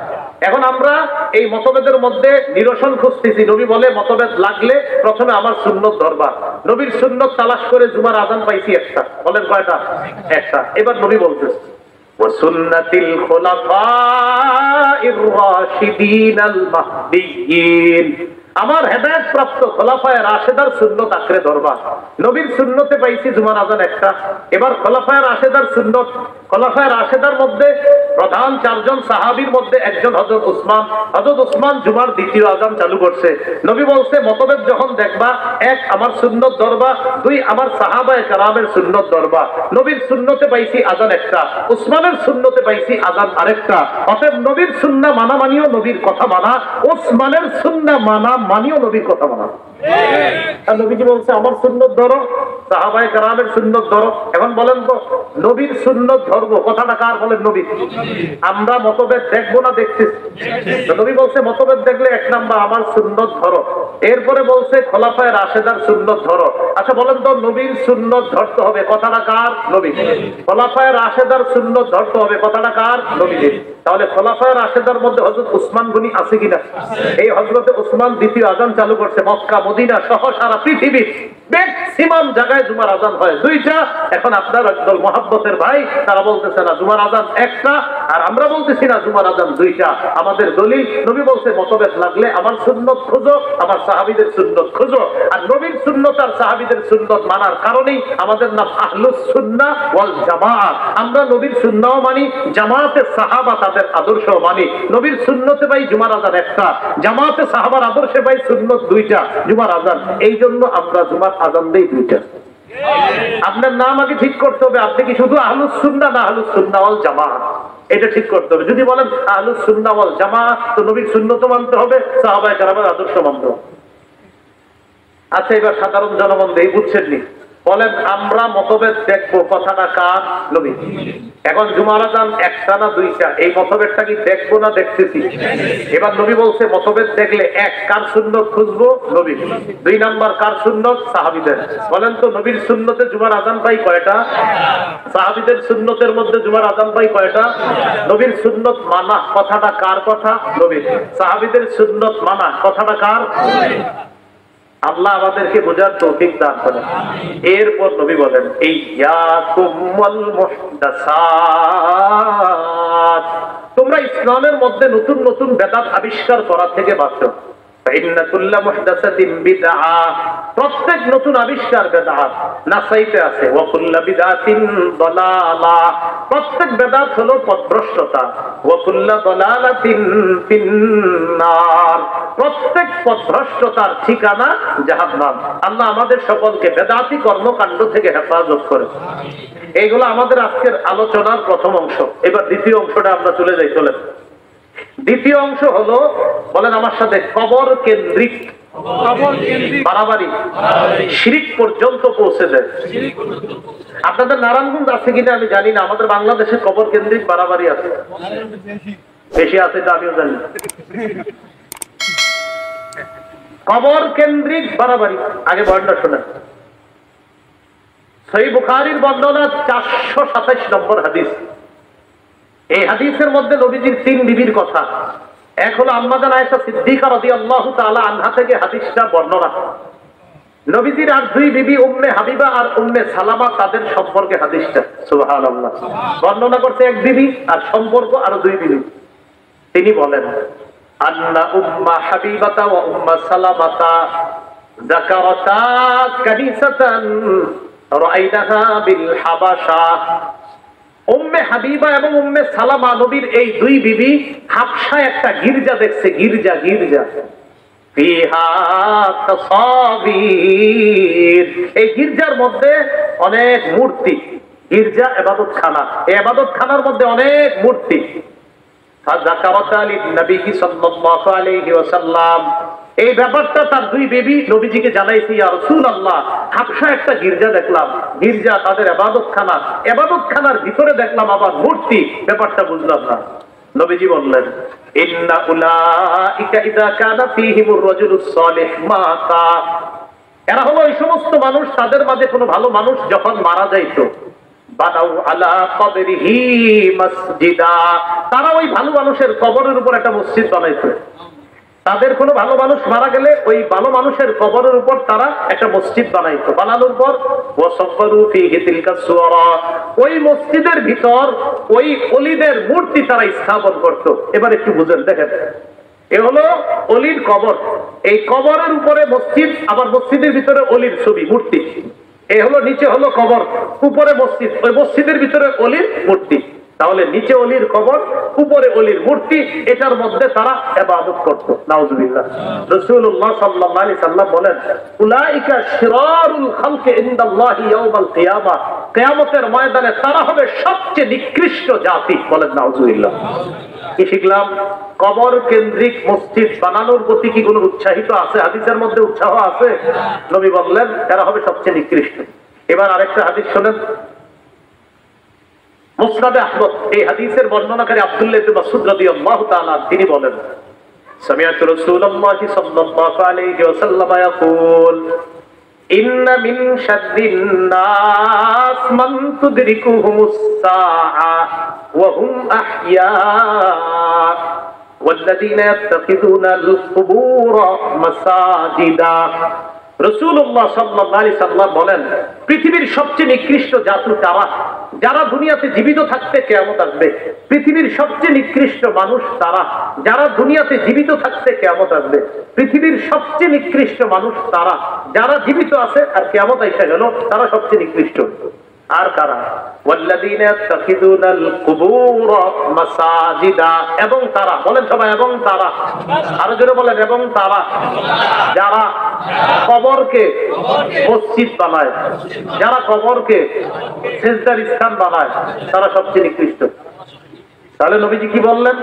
এখন আমরা এই মতভেদের মধ্যে নিরসন খুঁজতেছি। নবী বলে মতভেদ লাগলে প্রথমে আমার সুন্নত ধরবা। নবীর সুন্নত তালাশ করে জুমার আজান পাইছি একটা। বলেন কয়টা? একটা। এবার নবী বলতেছে, ওয়াসুন্নাতিল খুলাফাইর রাশিদিনাল মাহদিয়িন, আমার হেদায়েত প্রাপ্ত খোলাফায়ে রাশেদার সুন্নত আঁকড়ে ধরবা। নবীর সুন্নতে পাইছি জুমার আজান একটা। এবার খোলাফায়ে রাশেদার সুন্নত, খোলাফায়ে রাশেদার মধ্যে প্রধান 4 জন সাহাবীর মধ্যে একজন হযরত উসমান। হযরত উসমান জুমার 2য় আজান চালু করছে। নবী বলছে মতভেদ যখন দেখবা, 1 আমার সুন্নত ধরবা, 2 আমার সাহাবায়ে কেরামের সুন্নত ধরবা। নবীর সুন্নতে পাইছি আজান একটা, উসমানের সুন্নতে পাইছি আজান আরেকটা। অতএব নবীর সুন্নাহ মানা মানিও নবীর কথা মানা, উসমানের সুন্নাহ মানা মানিও নবীর কথা মানা। আর নবীজি বলছে আমার সুন্নত ধরো, সাহাবায়ে কেরামের সুন্নত ধরো। এখন বলেন তো নবীর সুন্নত ধরবো, কথাটা কার? বলেন নবীর। আমরা মতভেদ দেখবো না দেখতেছি? নবী বলছে মতভেদ দেখলে 1 নাম্বার আমার সুন্নত ধরো। এরপরে বলছে খোলাফায়ে রাশেদার সুন্নত ধরো। আচ্ছা বলেন তো নবীর সুন্নত ধরতে হবে, কথাটা কার? নবীর। খোলাফায়ে রাশেদার সুন্নত ধরতে হবে, কথাটা কার? নবীর। তাহলে খোলাফায়ে রাশেদার মধ্যে হযরত উসমান গনি আছে কিনা? এই হযরতে উসমান 2য় আজান চালু করছে। মক্কা মদিনা সহ সারা পৃথিবী ম্যাক্সিমাম জায়গায় জুমার আজান হয় 2টা। এখন আপনার একদল মহব্বতের ভাই তারা বলতেছে না জুমার আজান একটা, আর আমরা বলতেছি না জুমার আজান 2টা। আমাদের দলিল, নবী বলছে মতভেদ লাগলে আমার সুন্নত খোঁজো, আমার সাহাবীদের সুন্নত খোঁজো। আর নবীর সুন্নত আর সাহাবীদের সুন্নত মানার কারণেই আমাদের নাম আহলুস সুন্নাহ ওয়াল জামাআহ। আমরা নবীর সুন্নাহও মানি, জামাতে সাহাবা তাদের আদর্শও মানি। নবীর সুন্নতে ভাই জুমার আজান একটা, জামাতে সাহাবার আদর্শে ভাই সুন্নত 2টা, জুমার আজান। এই জন্য আমরা জুমার আজান দেই 2টা। আপনার নাম আগে ঠিক করতে হবে, আপনি কি শুধু আহলুস সুন্নাহ না আহলুস সুন্নাহ ওয়াল জামাআহ, এটা ঠিক করতে হবে। যদি বলেন আহলুস সুন্নাহ ওয়াল জামাআহ, তো নবীর সুন্নত মানতে হবে, সাহাবায়ে কেরামের আদর্শ মানতে হবে। আচ্ছা, এবার সাধারণ জনগণ দেই, বুঝছেননি? বলেন, আমরা মতভেদ দেখবো, কথাটা কার? নবী। এখন জুমার আযান একটা না দুইটা, এই মতভেদটা কি দেখবো না দেখতেছি? এবার নবী বলছে মতভেদ দেখলে এক, কার সুন্নত খুঁজবো? নবী। 2 নাম্বার কার সুন্নত? সাহাবীদের। বলেন তো, নবীর সুন্নতে জুমার আযান পাই কয়টা? সাহাবীদের সুন্নতের মধ্যে জুমার আযান পাই কয়টা? নবীর সুন্নত মানা, কথাটা কার কথা? নবীর। সাহাবীদের সুন্নত মানা, কথাটা কার? আল্লাহ আমাদেরকে বোঝার তৌফিক দান করেন। এরপর নবী বলেন, ইয়্যাকুম ওয়াল মুহদাসাত, তোমরা ইসলামের মধ্যে নতুন নতুন বেদাত আবিষ্কার করা থেকে বাঁচো। ফাইন্না কুল্লা মুহদাসাতিন বিদআহ, প্রত্যেক নতুন আবিষ্কার বেদাত। নাসাইতে আছে ওয়া কুল্লা বিদআতিন দালালাহ, প্রত্যেক বেদাত হলো পথভ্রষ্টতা। ওয়া কুল্লা দালালাতিন ফিন্নার, প্রত্যেক পথভ্রষ্টতার ঠিকানা জাহান্নাম। আল্লাহ আমাদের সকলকে বেদাতি কর্মকাণ্ড থেকে হেফাজত করে। এইগুলো আমাদের আজকের আলোচনার প্রথম অংশ। এবার দ্বিতীয় অংশটা আমরা চলে যাই। চলেন, দ্বিতীয় অংশ হলো, বলেন আমার সাথে, কবর কেন্দ্রিক বাড়াবাড়ি, শিরিক পর্যন্ত পৌঁছে যায়। আপনাদের নারায়ণগঞ্জ আছে কিনা আমি জানি না, আমাদের বাংলাদেশে কবর কেন্দ্রিক বাড়াবাড়ি আছে, বেশি আছে এটা আমিও জানি। কবর কেন্দ্রিক বাড়াবাড়ি, আগে বর্ণনা শোনেন। সহিহ বুখারীর বর্ণনা 427 নম্বর হাদিস। এই হাদিসের মধ্যে নবীজির 3 বিবির কথা। এক হলো আম্মা জান আয়েশা সিদ্দিকা রাদিয়াল্লাহু তাআলা আনহা থেকে হাদিসটা বর্ণনা। নবীজির আর 2 বিবি, উম্মে হাবিবা আর উম্মে সালামা, তাদের সম্পর্কে হাদিসটা। সুবহানাল্লাহ। বর্ণনা করছে এক বিবি, আর সম্পর্ক আরো 2 বিবি। তিনি বলেন, আন্না উম্মা হাবিবাতা ওয়া উম্মা সালামাতা যাকারাতা কানিসাতান রাআইনাহা বিল হাবাশা। উম্মে হাবিবা এবং উম্মে সালামা, নবীর এই 2 বিবি হাবশায় একটা গির্জা দেখছে। গির্জা ফিহা তাসাবির, এই গির্জার মধ্যে অনেক মূর্তি। গির্জা ইবাদতখানা, এই ইবাদতখানার মধ্যে অনেক মূর্তি। ফাযাকারাতা লিন-নবী সাল্লাল্লাহু আলাইহি ওয়াসাল্লাম, এই ব্যাপারটা তার 2 বিবি নবীজিকে জানাইছে, ইয়া রাসূলুল্লাহ, হাবশা একটা গির্জা দেখলাম, গির্জা তাদের ইবাদতখানা, ইবাদতখানার ভিতরে দেখলাম আবার মূর্তি, ব্যাপারটা বুঝলাম না। নবীজি বললেন, ইন্না উলাইকা ইযা কানা ফীহিমুর রাজুলুস সালিহ মাতা, এরা হলো এই সমস্ত মানুষ, তাদের মাঝে কোনো ভালো মানুষ যখন মারা যাইতো, বানাউ আলা কবরিহি মসজিদা, তারা ওই ভালো মানুষের কবরের উপর একটা মসজিদ বানাইতো। তাদের কোনো ভালো মানুষ মারা গেলে ওই ভালো মানুষের কবরের উপর তারা একটা মসজিদ বানাইতো। বানানোর পর ওয়াসাফারু ফীহি তিলকা সুওয়ারা, ওই মসজিদের ভিতর ওই ওলিদের মূর্তি তারা স্থাপন করত। এবার একটু বুঝেন, দেখেন, এ হলো ওলির কবর, এই কবরের উপরে মসজিদ, আবার মসজিদের ভিতরে ওলির ছবি, মূর্তি। এ হলো, নিচে হলো কবর, উপরে মসজিদ, ওই মসজিদের ভিতরে ওলির মূর্তি। তাহলে নিচে অলির কবর, উপরে অলির মূর্তি, এটার মধ্যে তারা ইবাদত করত। নাউজুবিল্লাহ। রাসূলুল্লাহ সাল্লাল্লাহু আলাইহি সাল্লাম বলেন, উলাইকা শিরারুল খালকি ইনদাল্লাহি ইয়াউমাল কিয়ামা, কিয়ামতের ময়দানে তারা হবে সবচেয়ে নিকৃষ্ট জাতি। বলেন নাউজুবিল্লাহ। কি শিখলাম? কবর কেন্দ্রিক মসজিদ বানানোর প্রতি কি কোনো উৎসাহিত আছে? হাদিসের মধ্যে উৎসাহ আছে। নবী বললেন এরা হবে সবচেয়ে নিকৃষ্ট। এবার আরেকটা হাদিস শোনেন, মুসনাদে আহমদ, এই হাদিসের বর্ণনাকারী আব্দুল্লাহ ইবনে মাসউদ রাদিয়াল্লাহু তাআলা, তিনি বলেন, সামিআতু রাসূলুল্লাহ সাল্লাল্লাহু আলাইহি ওয়াসাল্লাম ইয়াকুল, ইন্না মিন শাররিন নাস মান তুদরিকুহুমুস সাআ ওয়া হুম আহইয়া ওয়াল্লাযীনা ইয়াত্তাখিযুনাল কুবুরা মাসাজিদা। রাসূলুল্লাহ সাল্লাল্লাহু আলাইহি সাল্লাম বলেন, পৃথিবীর সবচেয়ে নিকৃষ্ট জাতি তারা যারা দুনিয়াতে জীবিত থাকতে কিয়ামত আসবে। পৃথিবীর সবচেয়ে নিকৃষ্ট মানুষ তারা যারা দুনিয়াতে জীবিত থাকতে কিয়ামত আসবে। পৃথিবীর সবচেয়ে নিকৃষ্ট মানুষ তারা যারা জীবিত আছে আর কিয়ামত আইসা গেল, তারা সবচেয়ে নিকৃষ্ট। আর কারা? ওয়াল্লাযীনা ইয়াত্তাখিযুনাল কুবুরা মাসাজিদা, এবং তারা, বলেন সবাই, এবং তারা, আরো জোরে বলেন, এবং তারা যারা কবরকে মসজিদ বানায়, যারা কবরকে সিজদার স্থান বানায়, তারা সবচেয়ে নিকৃষ্ট। তাহলে নবীজি কি বললেন?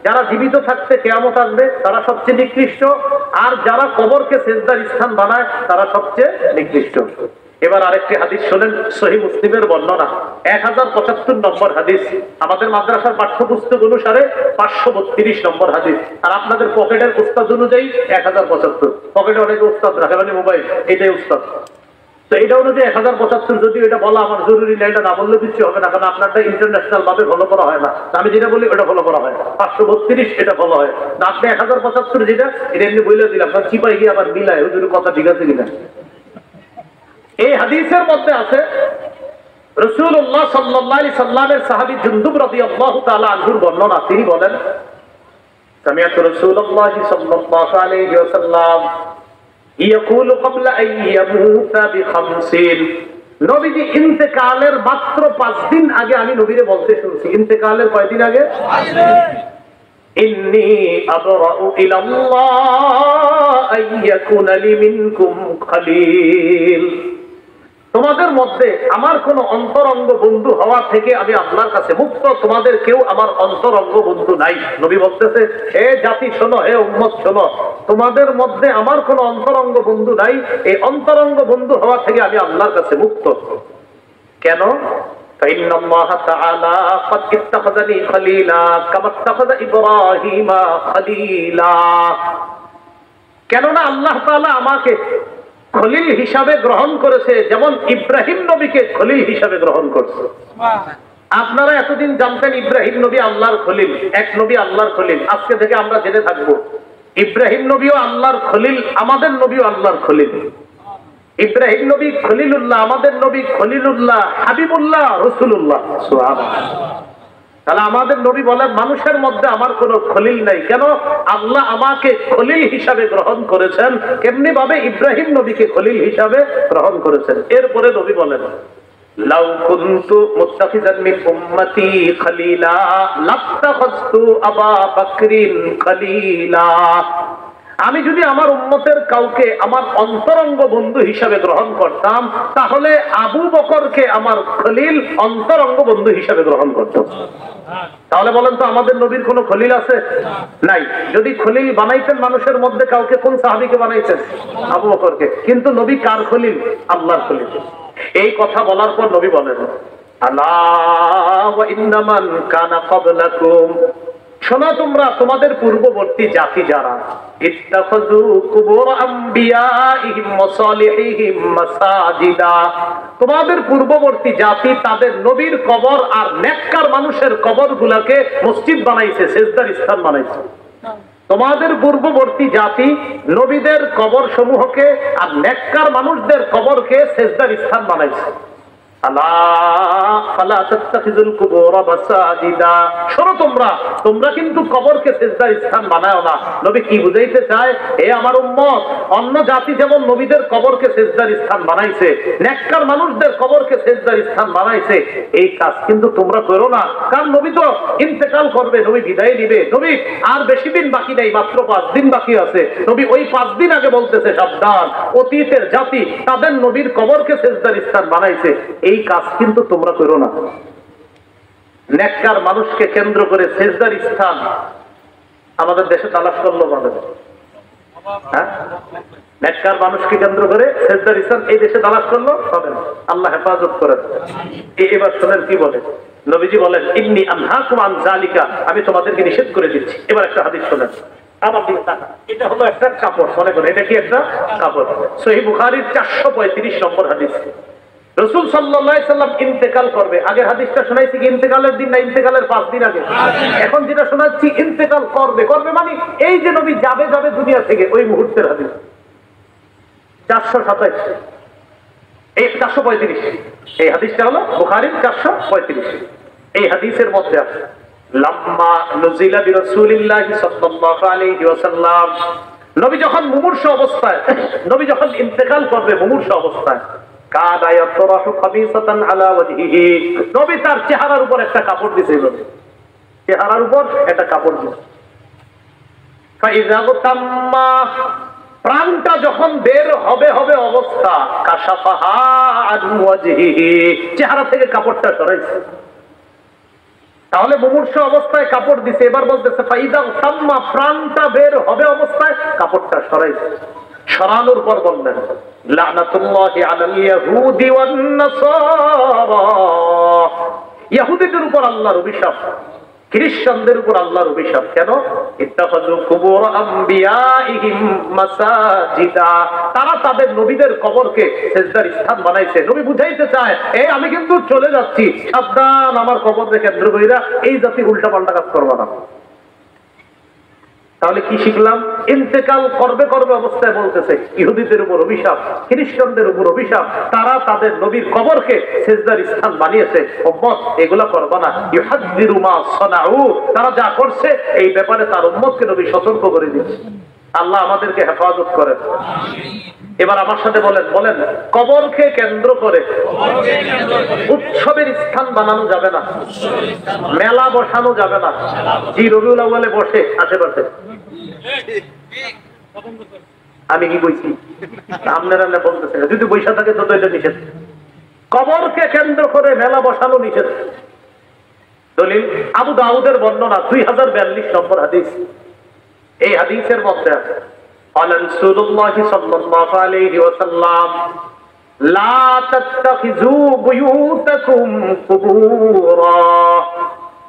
যারা জীবিত থাকতে কিয়ামত আসবে তারা সবচেয়ে নিকৃষ্ট, আর যারা কবরকে সিজদার স্থান বানায় তারা সবচেয়ে নিকৃষ্ট। এবার আরেকটি হাদিস শোনেন, সহিহ মুসলিমের বর্ণনা, 1075 নম্বর হাদিস, আমাদের মাদ্রাসার পাঠ্যপুস্তক অনুসারে 532 নম্বর হাদিস, আর আপনাদের পকেটের উস্তাদ অনুযায়ী 1075। পকেটে অনেকে উস্তাদ রাখে, মানে মোবাইল, এটাই উস্তাদ। তো এটা অনুযায়ী 1075, যদি এটা বলা আমার জরুরি না, এটা না বললে কিছু হবে না, কারণ আপনারটা ইন্টারন্যাশনাল ভাবে ফলো করা হয় না। আমি যেটা বলি ওটা ফলো করা হয়, 532 এটা ফলো হয় না। আপনি 1075 যেটা, এটা এমনি বলে দিলাম, কারণ চিপাই গিয়ে আবার মিলায় হুজুর কথা ঠিক আছে কিনা। এই হাদিসের মধ্যে আছে রাসূলুল্লাহ সাল্লাল্লাহু আলাইহি সাল্লামের সাহাবী জুনদুব রাদিয়াল্লাহু তাআলা আনহুর বর্ণনা, তিনি বলেন, সামিআতু রাসূলুল্লাহ সাল্লাল্লাহু আলাইহি ওয়াসাল্লাম ইয়াকুলু ক্বাবলা আন ইয়ামুতা বিখামসিন, নবীজি ইন্তেকালের মাত্র 5 দিন আগে আমি নবীরে বলতে শুনছি। ইন্তেকালের কয়দিন আগে? 5 দিন। ইন্নী আবরাউ ইলাল্লাহ আইয়াকুনা লি মিনকুম খলিল, তোমাদের মধ্যে আমার কোন অন্তরঙ্গ বন্ধু হওয়া থেকে আমি আল্লাহর কাছে মুক্ত, তোমাদের কেউ আমার অন্তরঙ্গ বন্ধু নাই। নবী বলতেছে, হে জাতি শোনো, হে উম্মত শোনো, তোমাদের মধ্যে আমার কোন অন্তরঙ্গ বন্ধু নাই, এই অন্তরঙ্গ বন্ধু হওয়া থেকে আমি আল্লাহর কাছে মুক্ত। কেন? فإن الله تعالى قد اتخذني خليلا كما اتخذ إبراهيم خليلا, কেননা আল্লাহ তাআলা আমাকে খলিল হিসাবে গ্রহণ করেছে, যেমন ইব্রাহিম নবীকে খলিল হিসাবে গ্রহণ করছে। আপনারা এতদিন জানতেন ইব্রাহিম নবী আল্লাহর খলিল, এক নবী আল্লাহর খলিল, আজকে থেকে আমরা জেনে থাকবো ইব্রাহিম নবীও আল্লাহর খলিল, আমাদের নবীও আল্লাহর খলিল। ইব্রাহিম নবী খলিলুল্লাহ, আমাদের নবী খলিলুল্লাহ, হাবিবুল্লাহ, রাসূলুল্লাহ। সুবহানাল্লাহ। তাহলে আমাদের নবী বলেন, মানুষের মধ্যে আমার কোনো খলিল নাই। কেন? আল্লাহ আমাকে খলিল হিসাবে গ্রহণ করেছেন। কেমনি ভাবে? ইব্রাহিম নবীকে খলিল হিসাবে গ্রহণ করেছেন। এরপরে নবী বলেন, লাউ কুনতু মুত্তাখিযান মিন উম্মতি খলিলা লাত্তাখাযতু আবা বকরিন খলিলা, আমি যদি আমার উম্মতের কাউকে আমার অন্তরঙ্গ বন্ধু হিসাবে গ্রহণ করতাম, তাহলে আবু বকরকে আমার খলিল অন্তরঙ্গ বন্ধু হিসাবে গ্রহণ করতাম। তাহলে বলেন তো, আমাদের নবীর কোন খলিল আছে? নাই। যদি খলিল বানাইতেন মানুষের মধ্যে কাউকে, কোন সাহাবীকে বানাইতেন? আবু বকরকে। কিন্তু নবী কার খলিল? আল্লাহর খলিল। এই কথা বলার পর নবী বলেন, আলা ওয়া ইন্নামান কানা ক্বাবলাকুম, শোনো তোমরা, তোমাদের পূর্ববর্তী জাতি যারা, ইত্তাখাযু কুবুর আমবিয়াইহিম ওয়া সালিহিহিম মাসাজিদা, তোমাদের পূর্ববর্তী জাতি তাদের নবীর কবর আর নেককার মানুষের কবরগুলোকে মসজিদ বানাইছে, সিজদার স্থান বানাইছে। তোমাদের পূর্ববর্তী জাতি নবীদের কবর সমূহকে আর নেককার মানুষদের কবরকে সিজদার স্থান বানাইছে। শোনো তোমরা কিন্তু কবরকে সিজদার স্থান বানাও না। নবী কি বুঝাইতে চায়? হে আমার উম্মত, অন্য জাতি যেমন নবীদের কবরকে সিজদার স্থান বানাইছে, নেককার মানুষদের কবরকে সিজদার স্থান বানাইছে, এই কাজ কিন্তু তোমরা করো না। কারণ নবী তো ইন্তেকাল করবে, নবী বিদায় নিবে, নবী আর বেশি দিন বাকি নেই, মাত্র 5 দিন বাকি আছে। নবী ওই 5 দিন আগে বলতেছে, সাবধান, অতীতের জাতি তাদের নবীর কবরকে সিজদার স্থান বানাইছে, এই কাজ কিন্তু তোমরা করো না। নেককার মানুষকে কেন্দ্র করে সিজদার স্থান আমাদের দেশে তালাশ করলো আমাদের, হ্যাঁ, নেককার মানুষকে কেন্দ্র করে সিজদার স্থান এই দেশে তালাশ করলো, হবে না। আল্লাহ হেফাজত করেন। এবার শোনেন কি বলে নবীজি, বলেন, ইন্নী আনহাকুম আন যালিকা, আমি তোমাদেরকে নিষেধ করে দিচ্ছি। এবার একটা হাদিস শোনেন, আমার দিকে তাকান। এটা হলো একটা কাপড়, মনে করেন এটা কি একটা কাপড়। সহিহ বুখারীর 435 নম্বর হাদিস। রাসূল সাল্লাল্লাহু আলাইহি সাল্লাম ইন্তেকাল করবে। আগের হাদিসটা শোনাইছি কি ইন্তেকালের দিন না ইন্তেকালের 5 দিন আগে? এখন যেটা শোনাচ্ছি ইন্তেকাল করবে। করবে মানে এই যে নবী যাবে দুনিয়া থেকে, ওই মুহূর্তের হাদিস। 427 এই 435 এই হাদিসটা হলো বুখারীর 435। এই হাদিসের মধ্যে আছে, লাম্মা নুজিলা বিরাসূলিল্লাহি সাল্লাল্লাহু আলাইহি ওয়াসাল্লাম, নবী যখন মুমূর্ষু অবস্থায়, নবী যখন ইন্তেকাল করবে মুমূর্ষু অবস্থায়, কাদা ইয়াতরাহু খাবিসাতান আলা ওয়াজহিহি, নবী তার চেহারার উপর একটা কাপড় দিয়েছিল, চেহারার উপর একটা কাপড় দিয়েছিল। ফাইযা তাম্মা, প্রাণটা যখন বের হবে অবস্থা, কাশাফাহা আন ওয়াজহিহি, চেহারা থেকে কাপড়টা সরাইছে। তাহলে মুমূর্ষ অবস্থায় কাপড় দিছে, এবার বলতেছে ফাইদা সাম্মা, প্রাণটা বের হবে অবস্থায় কাপড়টা সরাইছে। সরানোর পর বললেন লানাতুল্লাহি আলাল ইয়াহুদি ওয়ান নাসারা, ইহুদিদের উপর আল্লাহর অভিশাপ, খ্রিস্টানদের উপর আল্লাহর অভিশাপ। কেন? ইত্তাখাযু কুবুর আমবিয়াইহিম মাসাজিদা, তারা তাদের নবীদের কবরকে সিজদার স্থান বানাইছে। নবী বুঝাইতে চায়, এই আমি কিন্তু চলে যাচ্ছি, সাবধান, আমার কবরকে কেন্দ্র কইরা এই জাতি উল্টাপাল্টা কাজ করবা না। তাহলে কি শিখলাম? ইন্তেকাল করবে করবে অবস্থায় বলতেছে ইহুদিদের উপর অভিশাপ, খ্রিস্টানদের উপর অভিশাপ, তারা তাদের নবীর কবরকে সিজদার স্থান বানিয়েছে। উম্মত এগুলা করবা না। ইউহাদ্দিরু মা সানাউ, তারা যা করছে এই ব্যাপারে তার উম্মতকে নবী সতর্ক করে দিচ্ছে। আল্লাহ আমাদেরকে হেফাজত করেন। এবার আমার সাথে বলেন, বলেন কবরকে কেন্দ্র করে উৎসবের স্থান বানানো যাবে না, মেলা বসানো যাবে না। জি রবিউল আউয়ালে বসে আশেপাশে, আমি কি বলছি আপনারা না বলতেছেন, যদি বৈশা থাকে তো এটা নিষেধ। কবরকে কেন্দ্র করে মেলা বসানো নিষেধ। দলিল আবু দাউদের বর্ণনা 2042 নম্বর হাদিস। এই হাদিসের মধ্যে আছে قال رسول الله صلى الله عليه وسلم لا تتخذوا بيوتكم قبورا,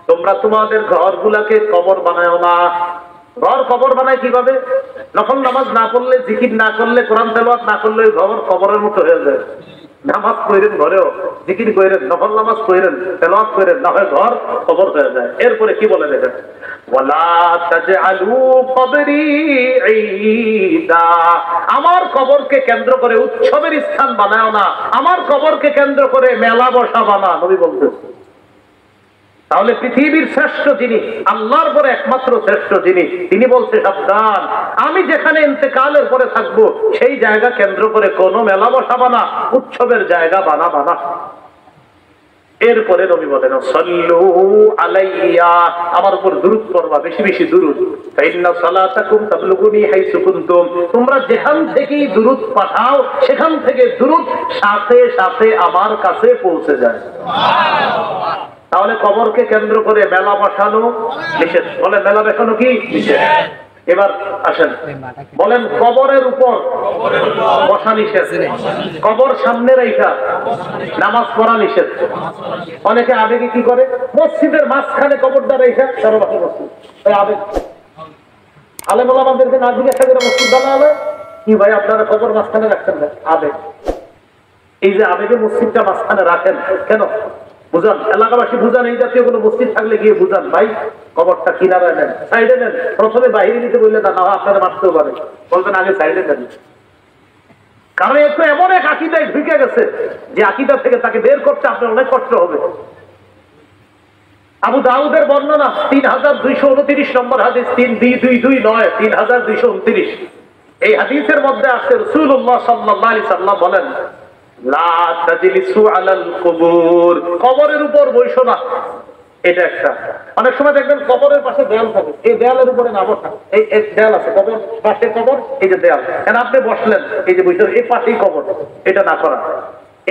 তোমরা তোমাদের ঘরগুলোকে কবর বানায়ো না। ঘর কবর বানায় কিভাবে? নফল নামাজ না পড়লে, জিকির না করলে, কোরআন তেলাওয়াত না করলে ঘর কবরের মতো হয়ে যায়। নামাজ পড়েন ঘরেও, জিকির করেন, নফল নামাজ পড়েন, তেলাওয়াত করেন, না হয় ঘর কবর হয়ে যায়। এরপরে কি বলে দেখেন, ওয়ালা তাজআলু কবরি ঈদা, আমার কবরকে কেন্দ্র করে উৎসবের স্থান বানায়ো না, আমার কবরকে কেন্দ্র করে মেলা বসাবা না, নবী বলতেছে। তাহলে পৃথিবীর শ্রেষ্ঠ যিনি, আল্লাহর পরে একমাত্র শ্রেষ্ঠ যিনি, তিনি বলছে সাবধান, আমি যেখানে ইন্তেকালের পরে থাকবো সেই জায়গা কেন্দ্র করে কোনো মেলা বসাবা না, উৎসবের জায়গা বানাবা না। এরপরে নবী বলেন সাল্লু আলাইয়া, আমার উপর দুরূদ পড়বা, বেশি বেশি দুরূদ। ফাইন্না সালাতাকুম তাবলুগুনি হাইসু কুনতুম, তোমরা যেখান থেকেই দুরূদ পাঠাও সেখান থেকে দুরূদ সাথে সাথে আমার কাছে পৌঁছে যায়। সুবহানাল্লাহ। তাহলে কবরকে কেন্দ্র করে মেলা বসানো নিষেধ। বলে মেলা বসানো কি নিষেধ? এবার আসেন বলেন কবরের উপর বসা নিষেধ, কবর সামনে রেখা নামাজ পড়া নিষেধ। অনেকে আবেগে কি করে, মসজিদের মাঝখানে কবরটা রেখা সর্বাপি মসজিদ, আবেগ আলেম ওলামাদেরকে না জিজ্ঞাসা করে মসজিদ বানা হবে কি ভাই আপনারা কবর মাঝখানে রাখছেন না? আবেগ। এই যে আবেগে মসজিদটা মাঝখানে রাখেন কেন বুঝান, এলাকাবাসী বুঝান, এই জাতীয় কোনো মসজিদ থাকলে গিয়ে বুঝান, ভাই কবরটা কিনারায় নেন, সাইডে নেন। প্রথমে বাইরে নিতে বললে না, আপনারা মারতেও পারে, বলবেন আগে সাইডে নেন। কারণ এ তো এমন এক আকীদায় ঢুকে গেছে যে আকীদা থেকে তাকে বের করতে আপনার অনেক কষ্ট হবে। আবু দাউদের বর্ণনা 3229 নম্বর হাদিস, 3229 3229। এই হাদিসের মধ্যে আছে রাসূলুল্লাহ সাল্লাল্লাহু আলাইহি সাল্লাম বলেন লা তাজলিসু আলাল কুবুর, কবরের উপর বসো না। এটা একটা, অনেক সময় দেখবেন কবরের পাশে দেয়াল থাকে, এই দেয়ালের উপরে না বসা, এই দেয়াল আছে কবর পাশে, কবর এই যে দেয়াল, কেন আপনি বসলেন এই যে বসে এই পাশেই কবর, এটা না করা।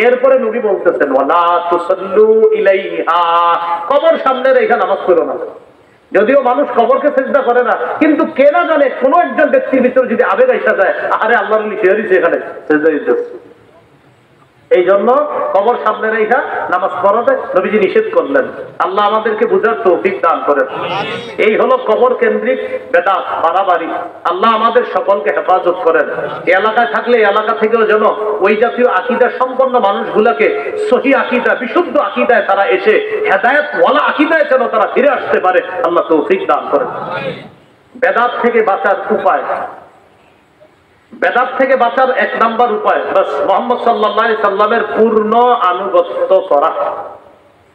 এরপরে নবী বলতেছেন ওয়ালা তুসাল্লু ইলাইহা, কবর সামনে রেখে নামাজ পড়ো না। যদিও মানুষ কবরকে সিজদা করে না, কিন্তু কে না জানে কোন একজন ব্যক্তির ভিতরে যদি আবেগ আইসা যায়, আরে আল্লাহর ওলি শেয়ারিছে এখানে সিজদা দিতে, এই জন্য কবর সামনে রেখা নামাজ পড়াতে নবীজি নিষেধ করলেন। আল্লাহ আমাদেরকে বুঝার তৌফিক দান করেন। এই হলো কবর কেন্দ্রিক বেদাত বাড়াবাড়ি। আল্লাহ আমাদের সকলকে হেফাজত করেন। এই এলাকায় থাকলে এলাকা থেকেও যেন ওই জাতীয় আকীদা সম্পন্ন মানুষগুলোকে সহি আকীদা, বিশুদ্ধ আকীদায় তারা এসে হেদায়েত ওয়ালা আকীদায় যেন তারা ফিরে আসতে পারে, আল্লাহ তৌফিক দান করেন। বেদাত থেকে বাঁচার উপায়, বেদাত থেকে বাঁচার এক নাম্বার উপায় বাস মুহাম্মদ সাল্লাল্লাহু আলাইহি সাল্লামের পূর্ণ আনুগত্য করা।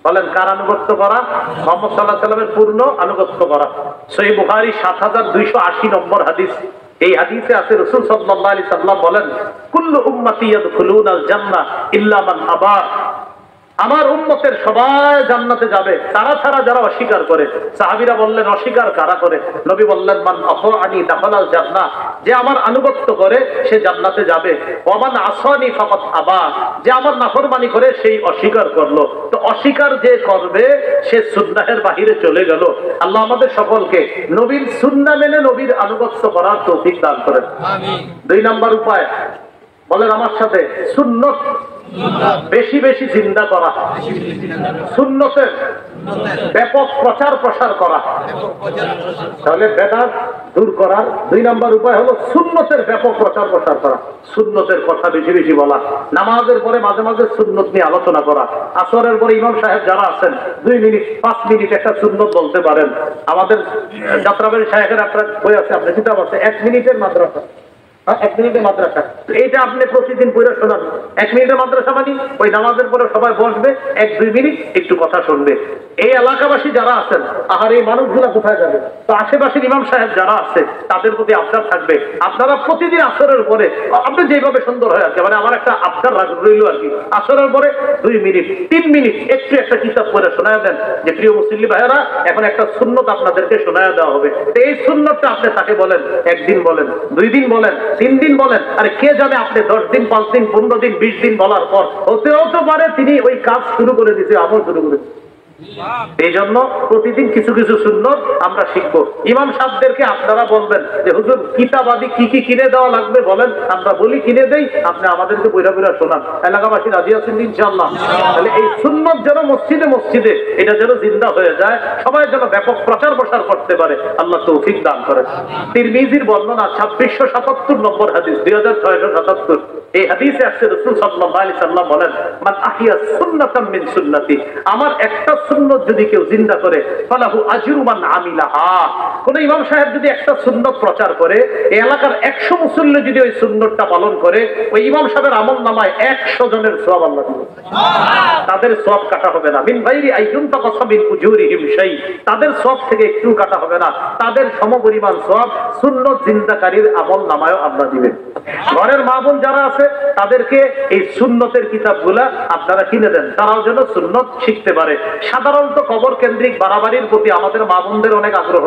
বলেন কার আনুগত্য করা? মুহাম্মদ সাল্লাল্লাহু আলাইহি সাল্লামের পূর্ণ আনুগত্য করা। সহিহ বুখারী 7280 নম্বর হাদিস। এই হাদিসে আছে রাসূল সাল্লাল্লাহু আলাইহি সাল্লাম বলেন কুল্লু উম্মতি ইয়াদখুলুনাল জান্নাহ ইল্লা মান আবা, আমার উম্মতের সবাই জান্নাতে যাবে, তারা ছাড়া যারা অস্বীকার করে। সাহাবীরা বললেন, অস্বীকার কারা করে? নবী বললেন, মান আতাআনি দাখালাল জান্নাহ, যে আমার আনুগত্য করে সে জান্নাতে যাবে। ওয়া মান আসানি ফাকাদ আবা, যে আমার নাফরমানি করে সেই অস্বীকার করলো। তো অস্বীকার যে করবে সে সুন্নাহের বাহিরে চলে গেল। আল্লাহ আমাদের সকলকে নবীর সুন্নাহ মেনে নবীর আনুগত্য করার তৌফিক দান করেন। আমিন। 2 নাম্বার উপায়, বলেন আমার সাথে, সুন্নত বেশি বেশি জিন্দা করা, সুন্নতের ব্যাপক প্রচার প্রসার করা। তাহলে বেদাত দূর করার 2 নাম্বার উপায় হলো সুন্নতের ব্যাপক প্রচার প্রসার করা, সুন্নতের কথা বেশি বেশি বলা, নামাজের পরে মাঝে মাঝে সুন্নত নিয়ে আলোচনা করা। আসরের পরে ইমাম সাহেব যারা আছেন 2 মিনিট 5 মিনিট একটা সুন্নত বলতে পারেন। আমাদের যাত্রাবাড়ি সাহেবের একটা বই আছে, আপনি কিতাব আছে, 1 মিনিটের মাদ্রাসা, 1 মিনিটের মাদ্রাসা। এইটা আপনি প্রতিদিন পড়ে শোনান। 1 মিনিটের মাদ্রাসা মানে ওই নামাজের পরে সবাই বসবে, 1-2 মিনিট একটু কথা শুনবে। এই এলাকাবাসী যারা আছেন, আর এই মানুষগুলা কোথায় যাবে? তো আশেপাশের ইমাম সাহেব যারা আছে তাদের প্রতি আবদার থাকবে, আপনারা প্রতিদিন আসরের পরে আপনি যেভাবে সুন্দর হয় আর কি, মানে আমার একটা আবদার রইল আর কি, আসরের পরে 2 মিনিট 3 মিনিট একটু একটা কিতাব পড়ে শোনায় দেন যে, প্রিয় মুসলিম ভাইয়েরা, এখন একটা সুন্নত আপনাদেরকে শোনায় দেওয়া হবে। তো এই সুন্নতটা আপনি তাকে বলেন, 1 দিন বলেন, 2 দিন বলেন, 3 দিন বলেন, আর কে জানে আপনি 10 দিন 5 দিন 15 দিন 20 দিন বলার পর হতেও তো পারে তিনি ওই কাজ শুরু করে দিতে, আমল শুরু করে দিতে। এই জন্য প্রতিদিন কিছু কিছু সুন্নত আমরা শিখবো। ইমাম সাহেবদেরকে আপনারা বলবেন যে, হুজুর কিতাব আদি কি কি কিনে দেওয়া লাগবে বলেন, আমরা বলি কিনে দেই, আপনি আমাদেরকে বইরা বইরা শোনান। এলাকাবাসী রাজি আছেন ইনশাআল্লাহ? তাহলে এই সুন্নত যেন মসজিদে মসজিদে এটা যেন জিন্দা হয়ে যায়, সবাই যেন ব্যাপক প্রচার প্রসার করতে পারে, আল্লাহ তৌফিক দান করেন। তিরমিজির বর্ণনা 2677 নম্বর হাদিস, 2677। এই হাদিসে আসছে রাসূল সাল্লাল্লাহু আলাইহি সাল্লাম বলেন, মান আহইয়া সুন্নাতাম মিন সুন্নতি, আমার একটা সুন্নত যদি কেউ জিন্দা করে, ফালাহু আজরু মান আমিলাহা। কোন ইমাম সাহেব যদি একটা সুন্নত প্রচার করে, এই এলাকার 100 মুসল্লি যদি ওই সুন্নতটা পালন করে, ওই ইমাম সাহেবের আমলনামায় 100 জনের সওয়াব আল্লাহ দিবেন। তাদের সওয়াব কাটা হবে না, মিন গায়রি আইয়ুন তাকাসাবিন উজুরিহিম শাই, তাদের সওয়াব থেকে একটু কাটা হবে না, তাদের সমপরিমাণ সওয়াব সুন্নত জিন্দাকারীর আমলনামায়ও আল্লাহ দিবেন। ঘরের মা বোন যারা আছে তাদেরকে এই সুন্নতের কিতাবগুলা আপনারা কিনে দেন, তারাও যেন সুন্নত শিখতে পারে। সাধারণত কবর কেন্দ্রিক বাড়াবাড়ির প্রতি আমাদের মা বোনদের অনেক আগ্রহ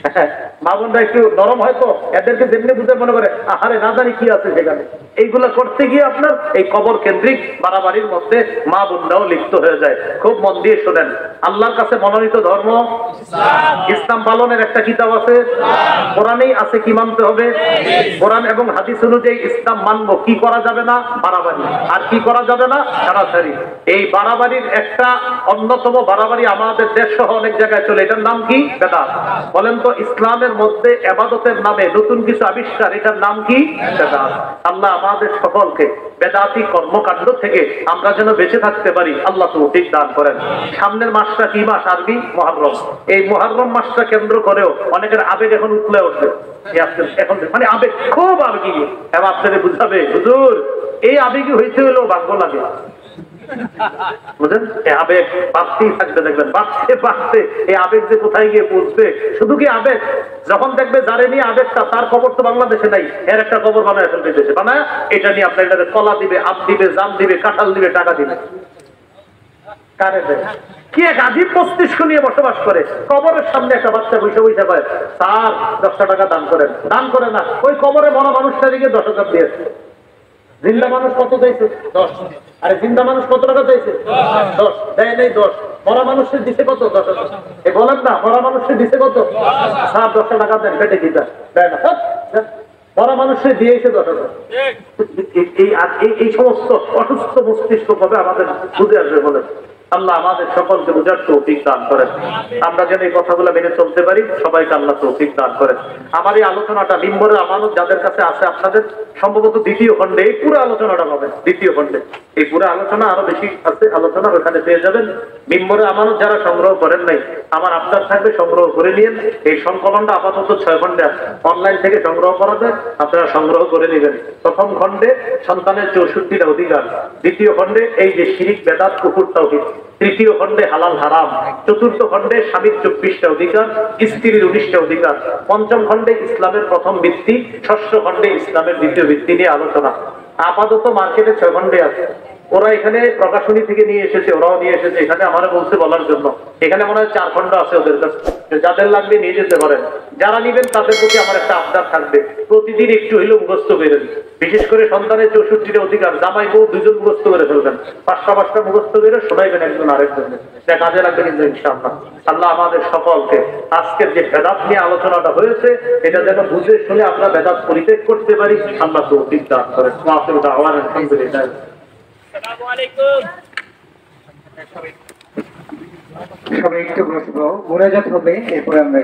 আছে। মা বোনরা একটু নরম হয়তো, এদেরকে যেমনি বুঝে মনে করে আহারে না জানি কি আছে সেখানে, এইগুলা করতে গিয়ে আপনার এই কবর কেন্দ্রিক বাড়াবাড়ির মধ্যে মা বোনরাও লিপ্ত হয়ে যায়। খুব মন দিয়ে শোনেন, আল্লাহর কাছে মনোনীত ধর্ম ইসলাম, পালনের একটা কিতাব আছে, কোরআনেই আছে কি মানতে হবে, কোরআন এবং হাদিস অনুযায়ী ইসলাম মানবো। কি করা যাবে না? বাড়াবাড়ি। আর কি করা যাবে না? ছাড়াছাড়ি। এই বাড়াবাড়ির একটা অন্যতম বাড়াবাড়ি আমাদের দেশ সহ অনেক জায়গায় চলে, এটার নাম কি? বেদাত। বলেন তো, ইসলামের মধ্যে ইবাদতের নামে নতুন কিছু আবিষ্কার, এটার নাম কি? বেদাত। আল্লাহ আমাদের সকলকে বেদাতি কর্মকাণ্ড থেকে আমরা যেন বেঁচে থাকতে পারি, আল্লাহ তৌফিক দান করেন। সামনের মাসটা কি মাস? আরবি মুহররম। এই মুহররম মাসটা কেন্দ্র করেও অনেকের আবেগ এখন উঠলে উঠবে, এখন মানে আবেগ, খুব আবেগী। এবং আপনাদের বুঝাবে, হুজুর এই আবেগী হইতে হলেও ভাগ্য লাগে, বুঝলেন? এই আবেগ বাড়তেই থাকবে, দেখবেন বাড়তে বাড়তে এই আবেগ যে কোথায় গিয়ে পৌঁছবে। শুধু কি আবেগ, যখন দেখবে যারে নিয়ে আবেগটা, তার কবর তো বাংলাদেশে নাই, এর একটা কবর বানায় ফেলবে দেশে, বানায় এটা নিয়ে আপনার এটাতে কলা দিবে, আম দিবে, জাম দিবে, কাঁঠাল দিবে, টাকা দিবে। কারে দেয়? কি এক আজীব মস্তিষ্ক নিয়ে বসবাস করে। কবরের সামনে একটা বাচ্চা বসে বসে পায়, স্যার 10টা টাকা দান করেন। দান করে না, ওই কবরে মরা মানুষটা দিকে 10,000 দিয়েছে। জিন্দা মানুষ কত চাইছে? 10। আরে জিন্দা মানুষ কত টাকা চাইছে? 10। দেয় নেই 10। মরা মানুষের দিছে কত? 10,000। এ বলেন না, মরা মানুষের দিছে কত? স্যার 10 টাকা দেন, পেটে দিতা দেয় না, মরা মানুষের দিয়েছে 10,000। এই সমস্ত অসুস্থ মস্তিষ্ক কবে আমাদের বুঝে আসবে বলেন? আল্লাহ আমাদের সকলকে বুঝার তৌফিক দান করেন, আমরা যেন এই কথাগুলো মেনে চলতে পারি, সবাইকে আল্লাহ তৌফিক দান করেন। আমার এই আলোচনাটা মিম্বরের আমানত যাদের কাছে আছে, আপনাদের সম্ভবত 2য় খণ্ডে এই পুরো আলোচনাটা পাবেন। 2য় খণ্ডে এই পুরো আলোচনা, আরো বেশি আছে আলোচনা, ওখানে পেয়ে যাবেন। মিম্বরের আমানত যারা সংগ্রহ করেন নাই, আমার আপনার থাকবে, সংগ্রহ করে নিন। এই সংকলনটা আপাতত 6 খণ্ডে আছে, অনলাইন থেকে সংগ্রহ করা যায়, আপনারা সংগ্রহ করে নেবেন। প্রথম খণ্ডে সন্তানের 64টা অধিকার, 2য় খণ্ডে এই যে শিরিক বেদাত কুফর তাওহীদ, 3য় খণ্ডে হালাল হারাম, 4র্থ খণ্ডে স্বামীর 24টা অধিকার, স্ত্রীর 19টা অধিকার, 5ম খণ্ডে ইসলামের প্রথম ভিত্তি, 6ষ্ঠ খণ্ডে ইসলামের 2য় ভিত্তি নিয়ে আলোচনা। আপাতত মার্কেটে 6 খণ্ডে আছে। ওরা এখানে প্রকাশনী থেকে নিয়ে এসেছে, ওরাও নিয়ে এসেছে এখানে আমার বলছে বলার জন্য। এখানে মনে হয় 4 খন্ড আছে ওদের কাছে, যাদের লাগবে নিয়ে যেতে পারেন। যারা নিবেন তাদের প্রতি আমার একটা আবদার থাকবে, প্রতিদিন একটু হইলেও মুখস্থ করে দিন। বিশেষ করে সন্তানের 64টা অধিকার, জামাই বউ 2জন মুখস্থ করে ফেলবেন, 5টা মুখস্থ করে শোনাইবেন একজন আরেকজনের, এটা কাজে লাগবে কিন্তু ইনশাআল্লাহ। আল্লাহ আমাদের সকলকে আজকের যে বেদাত নিয়ে আলোচনাটা হয়েছে এটা যেন বুঝে শুনে আমরা বেদাত পরিত্যাগ করতে পারি, আল্লাহ তৌফিক দান করেন। আলহামদুলিল্লাহ। সবাই একটু বসবো, মোনাজাত হবে, এরপরে আমরা